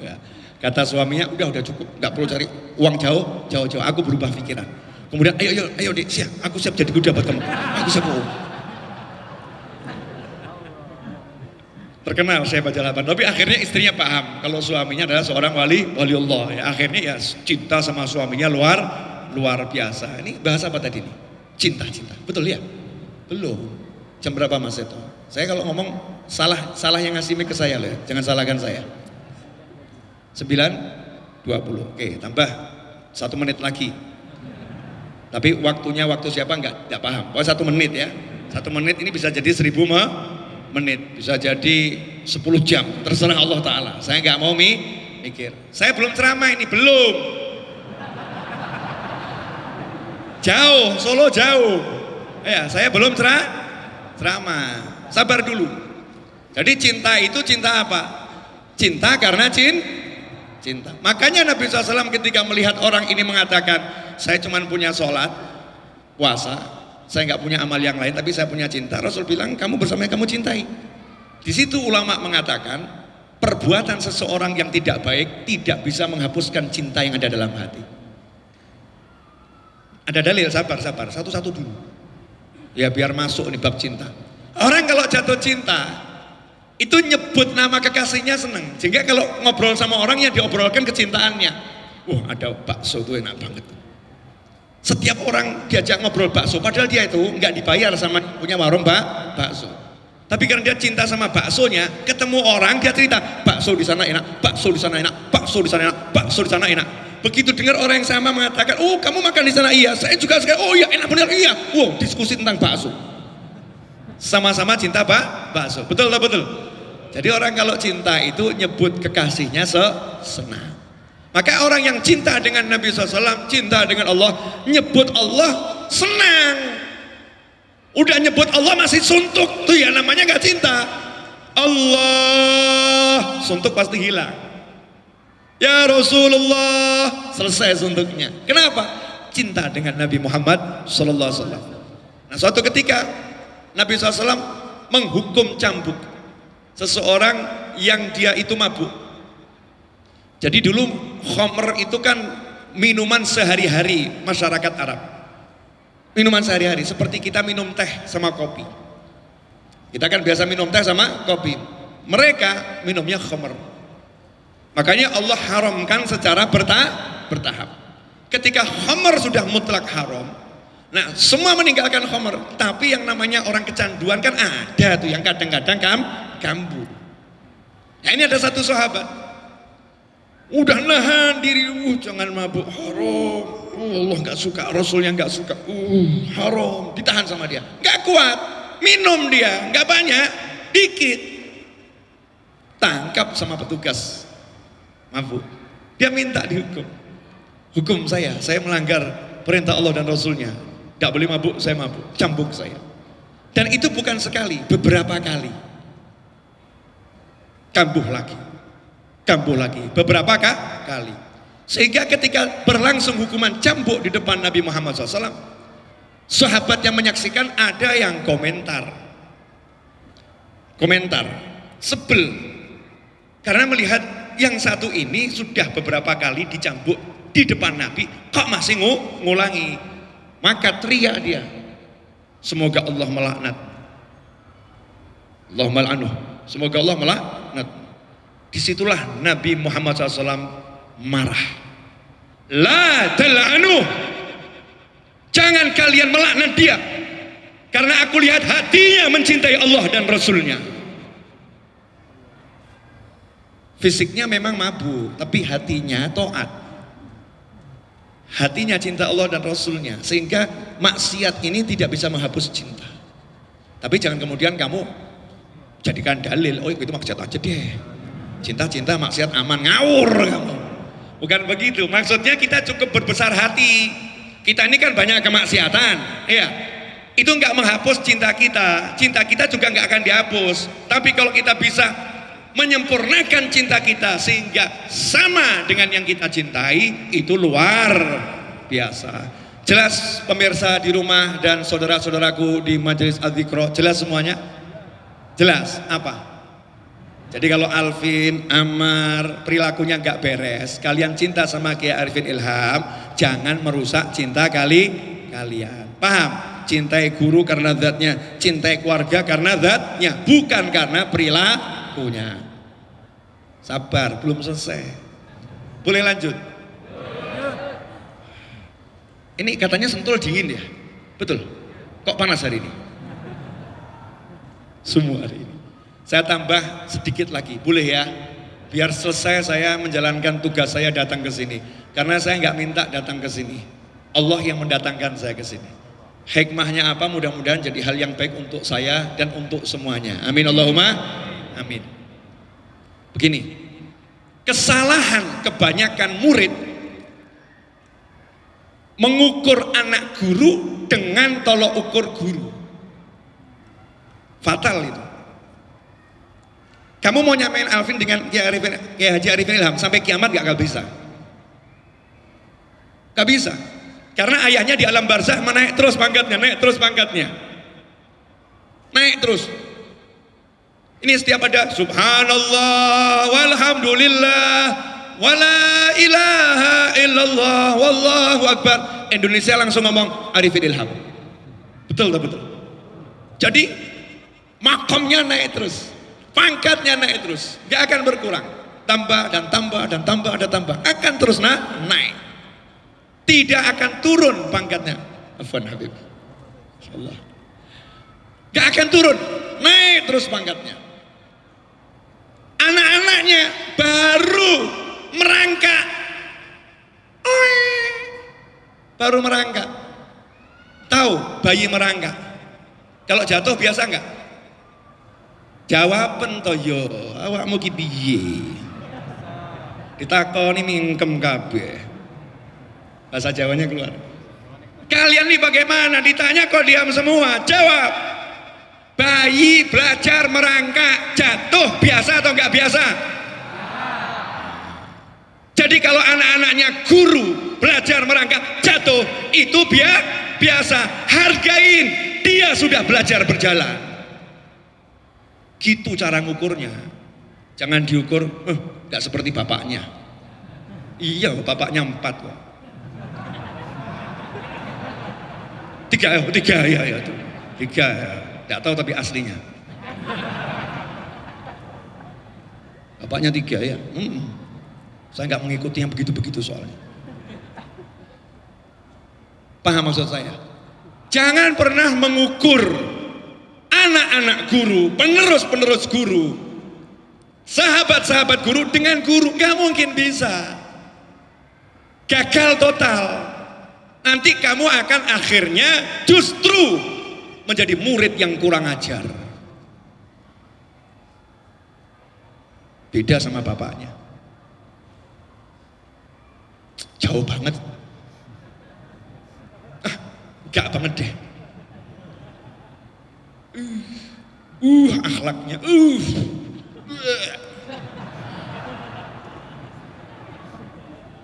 Ya. Kata suaminya, udah cukup, nggak perlu cari uang jauh. Aku berubah pikiran. Kemudian ayo dek, siap, aku siap jadi kuda buat kamu. Aku siap. Terkenal saya baca lapan, tapi akhirnya istrinya paham kalau suaminya adalah seorang waliullah. Ya, akhirnya ya cinta sama suaminya luar biasa. Ini bahasa apa tadi nih? Cinta, betul ya? Belum. Jam berapa mas Seto? Saya kalau ngomong salah yang ngasih mic ke saya loh ya, jangan salahkan saya. 9:20. Oke, tambah 1 menit lagi. Tapi waktunya waktu siapa nggak paham. Oh 1 menit ya. 1 menit ini bisa jadi 1000 menit, bisa jadi 10 jam, terserah Allah Ta'ala. Saya nggak mau mikir. Saya belum ceramah ini, belum. Jauh, Solo jauh. Ya, saya belum ceramah. Sabar dulu. Jadi cinta itu cinta apa? Cinta karena cinta. Makanya Nabi SAW ketika melihat orang ini mengatakan, saya cuma punya sholat, puasa, saya nggak punya amal yang lain, tapi saya punya cinta. Rasul bilang, kamu bersama yang kamu cintai. Di situ ulama mengatakan, perbuatan seseorang yang tidak baik tidak bisa menghapuskan cinta yang ada dalam hati. Ada dalil, sabar, satu-satu dulu. Ya biar masuk nih bab cinta. Orang kalau jatuh cinta, itu nyebut nama kekasihnya seneng. Sehingga kalau ngobrol sama orang yang diobrolkan kecintaannya. Wah, ada bakso itu enak banget. Setiap orang diajak ngobrol bakso, padahal dia itu nggak dibayar sama punya warung bakso. Tapi karena dia cinta sama baksonya, ketemu orang dia cerita, bakso di sana enak, bakso di sana enak, bakso di sana enak, bakso di sana enak. Begitu dengar orang yang sama mengatakan, oh kamu makan di sana, iya, saya juga sekali, oh iya enak benar, iya. Wow, diskusi tentang bakso. Sama-sama cinta bakso, betul tak betul? Jadi orang kalau cinta itu nyebut kekasihnya senang. Maka orang yang cinta dengan Nabi SAW, cinta dengan Allah, nyebut Allah senang. Udah nyebut Allah masih suntuk, tuh ya namanya gak cinta. Allah, suntuk pasti hilang. Ya Rasulullah, selesai suntuknya. Kenapa? Cinta dengan Nabi Muhammad SAW. Nah suatu ketika Nabi SAW menghukum cambuk seseorang yang dia itu mabuk. Jadi dulu khamr itu kan minuman sehari-hari masyarakat Arab. Minuman sehari-hari seperti kita minum teh sama kopi. Kita kan biasa minum teh sama kopi. Mereka minumnya khamr. Makanya Allah haramkan secara bertahap. Ketika khamr sudah mutlak haram, nah semua meninggalkan khamr. Tapi yang namanya orang kecanduan kan ada tuh yang kadang-kadang kambuh. Nah ini ada satu sahabat, udah nahan diri, jangan mabuk, haram. Allah nggak suka, Rasulnya nggak suka, haram, ditahan sama dia, nggak kuat, minum dia, nggak banyak, dikit, tangkap sama petugas, mabuk, dia minta dihukum, hukum saya melanggar perintah Allah dan Rasulnya, nggak boleh mabuk, saya mabuk, cambuk saya, dan itu bukan sekali, beberapa kali, kambuh lagi, beberapa kali. Sehingga ketika berlangsung hukuman cambuk di depan Nabi Muhammad SAW, sahabat yang menyaksikan ada yang komentar, sebel, karena melihat yang satu ini sudah beberapa kali dicambuk di depan Nabi, kok masih ngulangi. Maka teriak dia, semoga Allah melaknat, Allahumma la'anuh, semoga Allah melaknat. Disitulah Nabi Muhammad SAW marah. La tal'anu, jangan kalian melaknat dia, karena aku lihat hatinya mencintai Allah dan Rasulnya. Fisiknya memang mabuk, tapi hatinya taat, hatinya cinta Allah dan Rasulnya, sehingga maksiat ini tidak bisa menghapus cinta. Tapi jangan kemudian kamu jadikan dalil, oh itu maksiat aja deh, cinta maksiat aman, ngawur kamu. Bukan begitu, maksudnya kita cukup berbesar hati. Kita ini kan banyak kemaksiatan, ya. Itu nggak menghapus cinta kita juga nggak akan dihapus. Tapi kalau kita bisa menyempurnakan cinta kita sehingga sama dengan yang kita cintai, itu luar biasa. Jelas pemirsa di rumah dan saudara-saudaraku di majelis Adzikro, jelas semuanya? Jelas apa? Jadi kalau Alvin, Amar, perilakunya nggak beres, kalian cinta sama Kiai Arifin Ilham, jangan merusak cinta kalian. Paham? Cintai guru karena zatnya, cintai keluarga karena zatnya, bukan karena perilakunya. Sabar, belum selesai. Boleh lanjut? Ini katanya Sentul dingin ya? Betul? Kok panas hari ini? Semua hari ini. Saya tambah sedikit lagi, boleh ya? Biar selesai saya menjalankan tugas saya datang ke sini. Karena saya nggak minta datang ke sini. Allah yang mendatangkan saya ke sini. Hikmahnya apa? Mudah-mudahan jadi hal yang baik untuk saya dan untuk semuanya. Amin Allahumma amin. Begini, Kesalahan kebanyakan murid mengukur anak guru dengan tolok ukur guru. Fatal itu. Kamu mau nyamain Alvin dengan Kiai Haji Arifin Ilham sampai kiamat gak bisa. Gak bisa. Karena ayahnya di alam barzah naik terus pangkatnya, naik terus pangkatnya. Naik terus. Ini setiap ada subhanallah walhamdulillah wala ilaha illallah wallahu akbar, Indonesia langsung ngomong Arifin Ilham. Betul tak betul? Jadi makomnya naik terus, pangkatnya naik terus, gak akan berkurang, tambah dan tambah dan tambah dan tambah, akan terus naik, tidak akan turun pangkatnya. Afwan Habib, insyaallah gak akan turun, naik terus pangkatnya. Anak-anaknya baru merangkak, baru merangkak. Tahu bayi merangkak kalau jatuh biasa enggak? Jawaben to yo, awakmu ki piye? Ditakoni mingkem kabeh. Bahasa Jawanya keluar. Kalian nih bagaimana? Ditanya kok diam semua. Jawab. Bayi belajar merangkak, jatuh biasa atau enggak biasa? Jadi kalau anak-anaknya guru belajar merangkak, jatuh, itu biasa. Hargain, dia sudah belajar berjalan. Gitu cara ngukurnya. Jangan diukur, enggak seperti bapaknya. Iya, bapaknya 4 kok. 3 ya tuh. 3. Tidak tahu tapi aslinya. Bapaknya 3 ya. Saya nggak mengikuti yang begitu-begitu soalnya. Paham maksud saya? Jangan pernah mengukur anak-anak guru, penerus-penerus guru, sahabat-sahabat guru dengan guru. Nggak mungkin bisa. Gagal total. Nanti kamu akan akhirnya justru menjadi murid yang kurang ajar. Beda sama bapaknya. Jauh banget. Gak banget deh. Akhlaknya.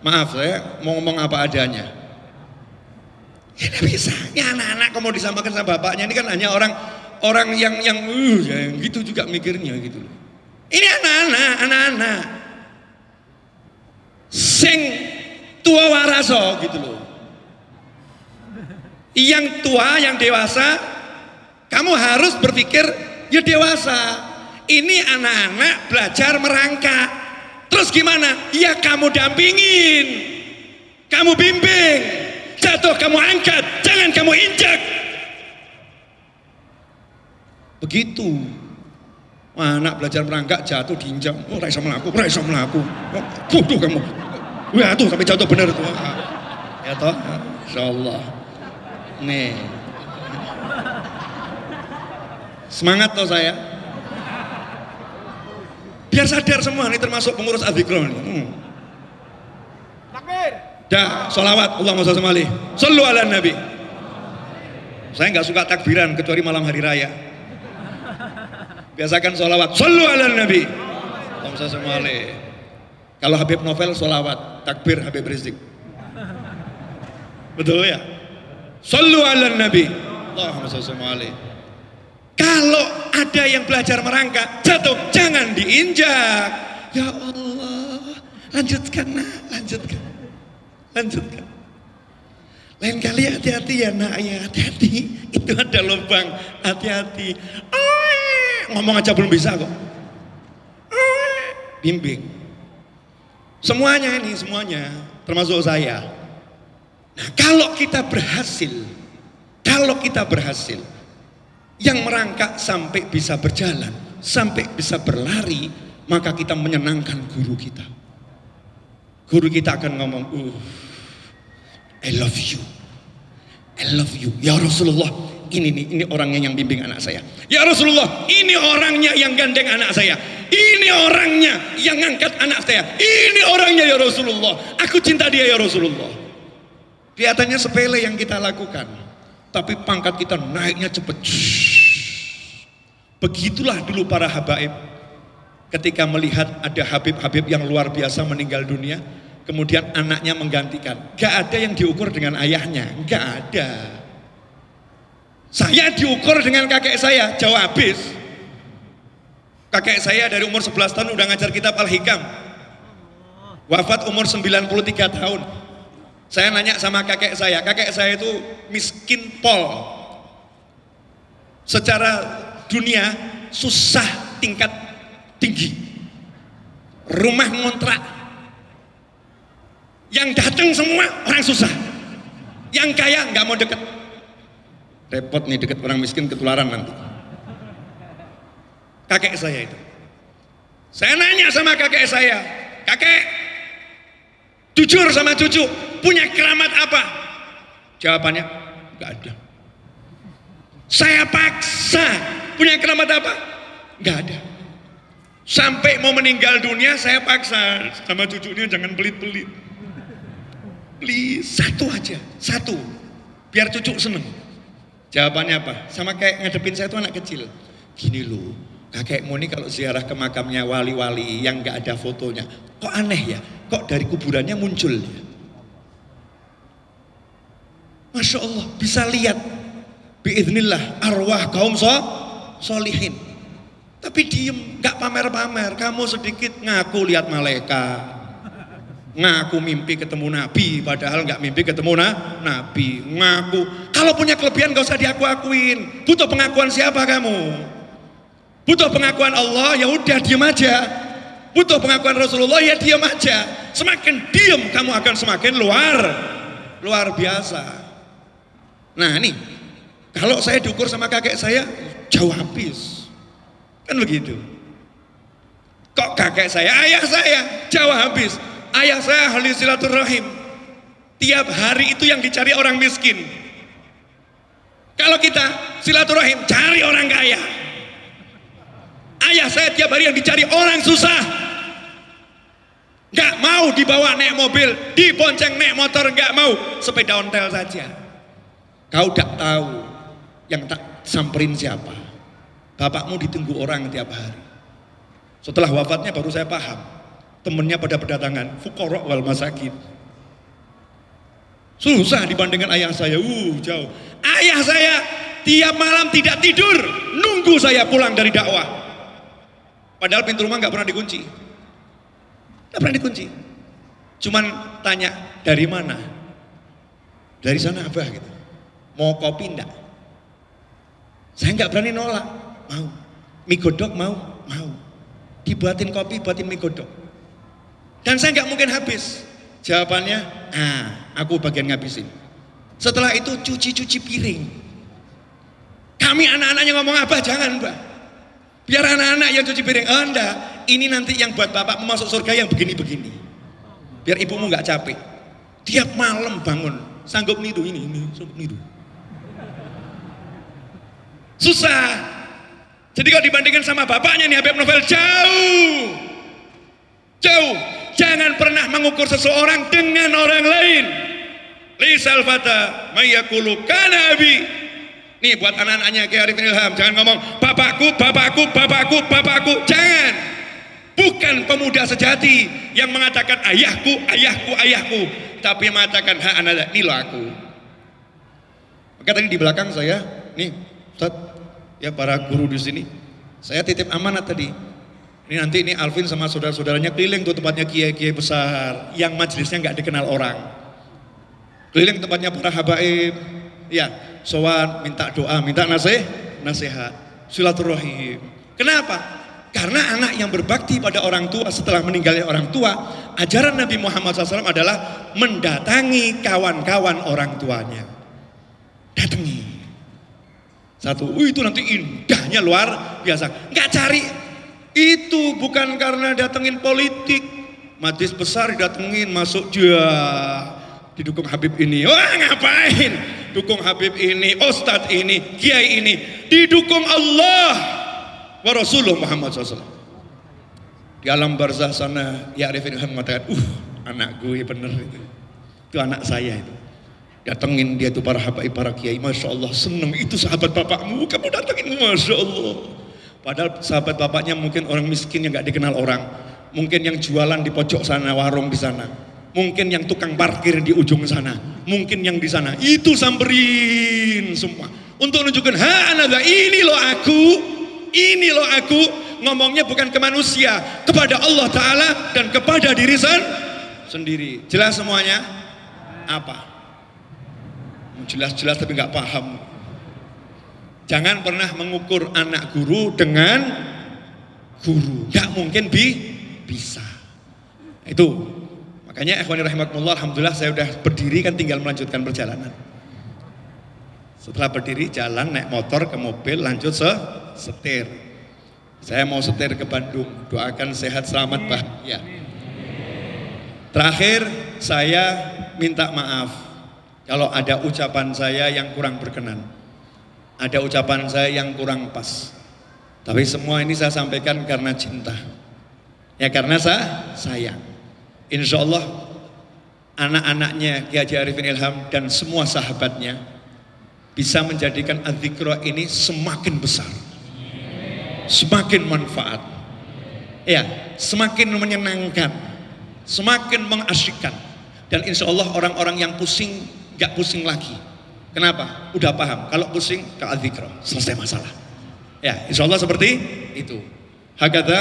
Maaf, saya mau ngomong apa adanya. Ini bisa, ya anak-anak kamu disamakan sama bapaknya, ini kan hanya orang yang gitu juga mikirnya gitu. Ini anak-anak sing tua waraso gitu loh. Yang tua, yang dewasa, kamu harus berpikir ya dewasa. Ini anak-anak belajar merangkak. Terus gimana? Ya kamu dampingin, kamu bimbing. Jatuh kamu angkat, jangan kamu injak. Begitu. Anak belajar merangkak jatuh diinjak. Oh, raiso melaku. Bodoh kamu. Wah, tuh sampai jatuh bener tuh. Ya toh, insyaallah. Nih. Semangat toh saya. Biar sadar semua nih termasuk pengurus Al-Fikro nih. Takbir. Dah, sholawat, Allahumma sholli alaihi. Sallu ala nabi. Saya nggak suka takbiran kecuali malam hari raya. Biasakan sholawat, sallu ala nabi. Allahumma sholli alaihi. Kalau Habib Novel sholawat, takbir Habib Rizik. Betul ya? Sallu ala nabi. Allahumma sholli alaihi. Kalau ada yang belajar merangkak, jatuh, jangan diinjak. Ya Allah, lanjutkan nak, lanjutkan. Lain kali hati-hati ya nak ya, hati-hati, itu ada lubang, hati-hati. Ngomong aja belum bisa kok. Bimbing. Semuanya ini, semuanya, termasuk saya. Nah, kalau kita berhasil, yang merangkak sampai bisa berjalan, sampai bisa berlari, maka kita menyenangkan guru kita. Guru kita akan ngomong, I love you, ya Rasulullah. Ini orangnya yang bimbing anak saya. Ya Rasulullah, ini orangnya yang gandeng anak saya. Ini orangnya yang ngangkat anak saya. Ini orangnya ya Rasulullah. Aku cinta dia ya Rasulullah. Kelihatannya sepele yang kita lakukan, tapi pangkat kita naiknya cepat. Begitulah dulu para habaib ketika melihat ada habib-habib yang luar biasa meninggal dunia, kemudian anaknya menggantikan. Gak ada yang diukur dengan ayahnya, gak ada. Saya diukur dengan kakek saya, jauh habis. Kakek saya dari umur 11 tahun udah ngajar kitab Al-Hikam. Wafat umur 93 tahun. Saya nanya sama kakek saya itu miskin pol. Secara dunia susah tingkat tinggi. Rumah ngontrak. Yang datang semua orang susah. Yang kaya nggak mau deket. Repot nih deket orang miskin ketularan nanti. Kakek saya itu. Saya nanya sama kakek saya, kakek, jujur sama cucu, punya keramat apa? Jawabannya, nggak ada. Saya paksa, punya keramat apa? Nggak ada. Sampai mau meninggal dunia, saya paksa sama cucunya jangan pelit-pelit. Please, satu aja, satu, biar cucu seneng. Jawabannya apa? Sama kayak ngadepin saya tuh anak kecil. Gini loh, kakekmu ini kalau ziarah ke makamnya wali-wali yang nggak ada fotonya, kok aneh ya? Kok dari kuburannya muncul ya? Masya Allah, bisa lihat biiznillah arwah kaum solihin. Tapi diem, nggak pamer-pamer. Kamu sedikit ngaku lihat malaikat, ngaku mimpi ketemu Nabi, padahal nggak mimpi ketemu Nabi. Ngaku, kalau punya kelebihan gak usah diaku-akuin. Butuh pengakuan siapa kamu? Butuh pengakuan Allah, ya udah diam aja. Butuh pengakuan Rasulullah, ya diam aja. Semakin diam kamu akan semakin luar biasa. Nah nih, kalau saya diukur sama kakek saya, jauh habis. Kan begitu. Kok kakek saya, ayah saya, jauh habis. Ayah saya ahli silaturahim. Tiap hari itu yang dicari orang miskin. Kalau kita silaturahim, cari orang kaya. Ayah saya tiap hari yang dicari orang susah. Gak mau dibawa naik mobil, dibonceng naik motor, gak mau. Sepeda ontel saja. Kau gak tahu yang tak samperin siapa. Bapakmu ditunggu orang tiap hari. Setelah wafatnya baru saya paham. Temennya pada berdatangan, fuqara wal masakin. Susah dibandingkan ayah saya, jauh. Ayah saya tiap malam tidak tidur, nunggu saya pulang dari dakwah. Padahal pintu rumah nggak pernah dikunci, nggak pernah dikunci. Cuman tanya dari mana? Dari sana abah gitu. Mau kopi enggak? Saya nggak berani nolak. Mau. Mie godok mau? Mau. Dibuatin kopi, buatin mie godok. Dan saya nggak mungkin habis. Jawabannya, aku bagian ngabisin. Setelah itu cuci piring. Kami anak-anaknya ngomong apa? Jangan mbak. Biar anak-anak yang cuci piring. Enggak, ini nanti yang buat bapakmu masuk surga yang begini-begini. Biar ibumu nggak capek. Tiap malam bangun, sanggup niru ini sanggup niru. Susah. Jadi kalau dibandingkan sama bapaknya nih Habib Novel jauh. Jangan pernah mengukur seseorang dengan orang lain. Lisal fata mayyakulu kana abi. Nih buat anak-anaknya Kiai Arifin Ilham, jangan ngomong bapakku. Jangan. Bukan pemuda sejati yang mengatakan ayahku, tapi mengatakan anak ini loh aku. Maka tadi di belakang saya, nih Ustaz, ya para guru di sini, saya titip amanat tadi. Ini nanti ini Alvin sama saudara-saudaranya keliling tuh tempatnya kiai-kiai besar yang majelisnya nggak dikenal orang. Keliling tempatnya para habaib, ya, sowan, minta doa, minta nasihat, silaturahim. Kenapa? Karena anak yang berbakti pada orang tua setelah meninggalnya orang tua, ajaran Nabi Muhammad SAW adalah mendatangi kawan-kawan orang tuanya. Datangi. Satu, itu nanti indahnya luar biasa. Nggak cari. Itu bukan karena datengin politik. Majlis besar didatengin, masuk didukung Habib ini. Wah ngapain? Dukung Habib ini, Ustadz ini, Kiai ini. Didukung Allah wa Rasulullah Muhammad SAW. Di alam barzah sana, ya Arifin Ilham mengatakan, anak gue bener itu. Itu anak saya itu. Datengin dia tuh para habaib, para kiai, Masya Allah seneng, itu sahabat bapakmu, kamu datengin, Masya Allah. Padahal sahabat bapaknya mungkin orang miskin yang gak dikenal orang, mungkin yang jualan di pojok sana, warung di sana, mungkin yang tukang parkir di ujung sana, mungkin yang di sana, itu samperin semua untuk menunjukkan, ini loh aku, ngomongnya bukan ke manusia, kepada Allah Ta'ala dan kepada diri sendiri. Jelas semuanya? Apa? Jelas-jelas tapi nggak paham. Jangan pernah mengukur anak guru dengan guru, nggak mungkin bisa. Itu makanya ikhwani rahimakumullah, alhamdulillah saya udah berdiri, kan tinggal melanjutkan perjalanan. Setelah berdiri, jalan, naik motor ke mobil, lanjut setir. Saya mau setir ke Bandung, doakan sehat selamat bahagia. Terakhir saya minta maaf kalau ada ucapan saya yang kurang berkenan, ada ucapan saya yang kurang pas. Tapi semua ini saya sampaikan karena cinta, ya karena saya sayang. Insya Allah anak-anaknya Kiai Haji Arifin Ilham dan semua sahabatnya bisa menjadikan adzikra ini semakin besar, semakin manfaat, ya semakin menyenangkan, semakin mengasyikkan. Dan insya Allah orang-orang yang pusing gak pusing lagi. Kenapa? Udah paham. Kalau pusing ke adzikra, selesai masalah. Ya, insya Allah seperti itu. Hakadha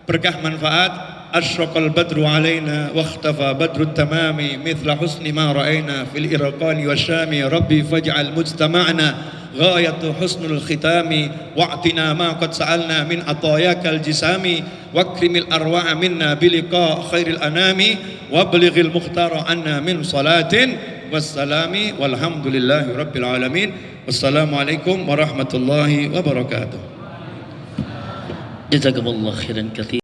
berkah manfaat. Asyraqal badru alaina wa ikhtafa badrut tamami mithla husni ma ra'ayna fil irqani wasyami rabbi faj'al mujtama'na ghayatu husnul khitami wa'tina ma qad sa'alna min atayakal jisami wakrimil arwa'a minna biliqa khairil anami wablighil mukhtara anna min salatin wassalami walhamdulillahi rabbil alamin. Wassalamualaikum warahmatullahi wabarakatuh. Jazakumullah khairan katsir.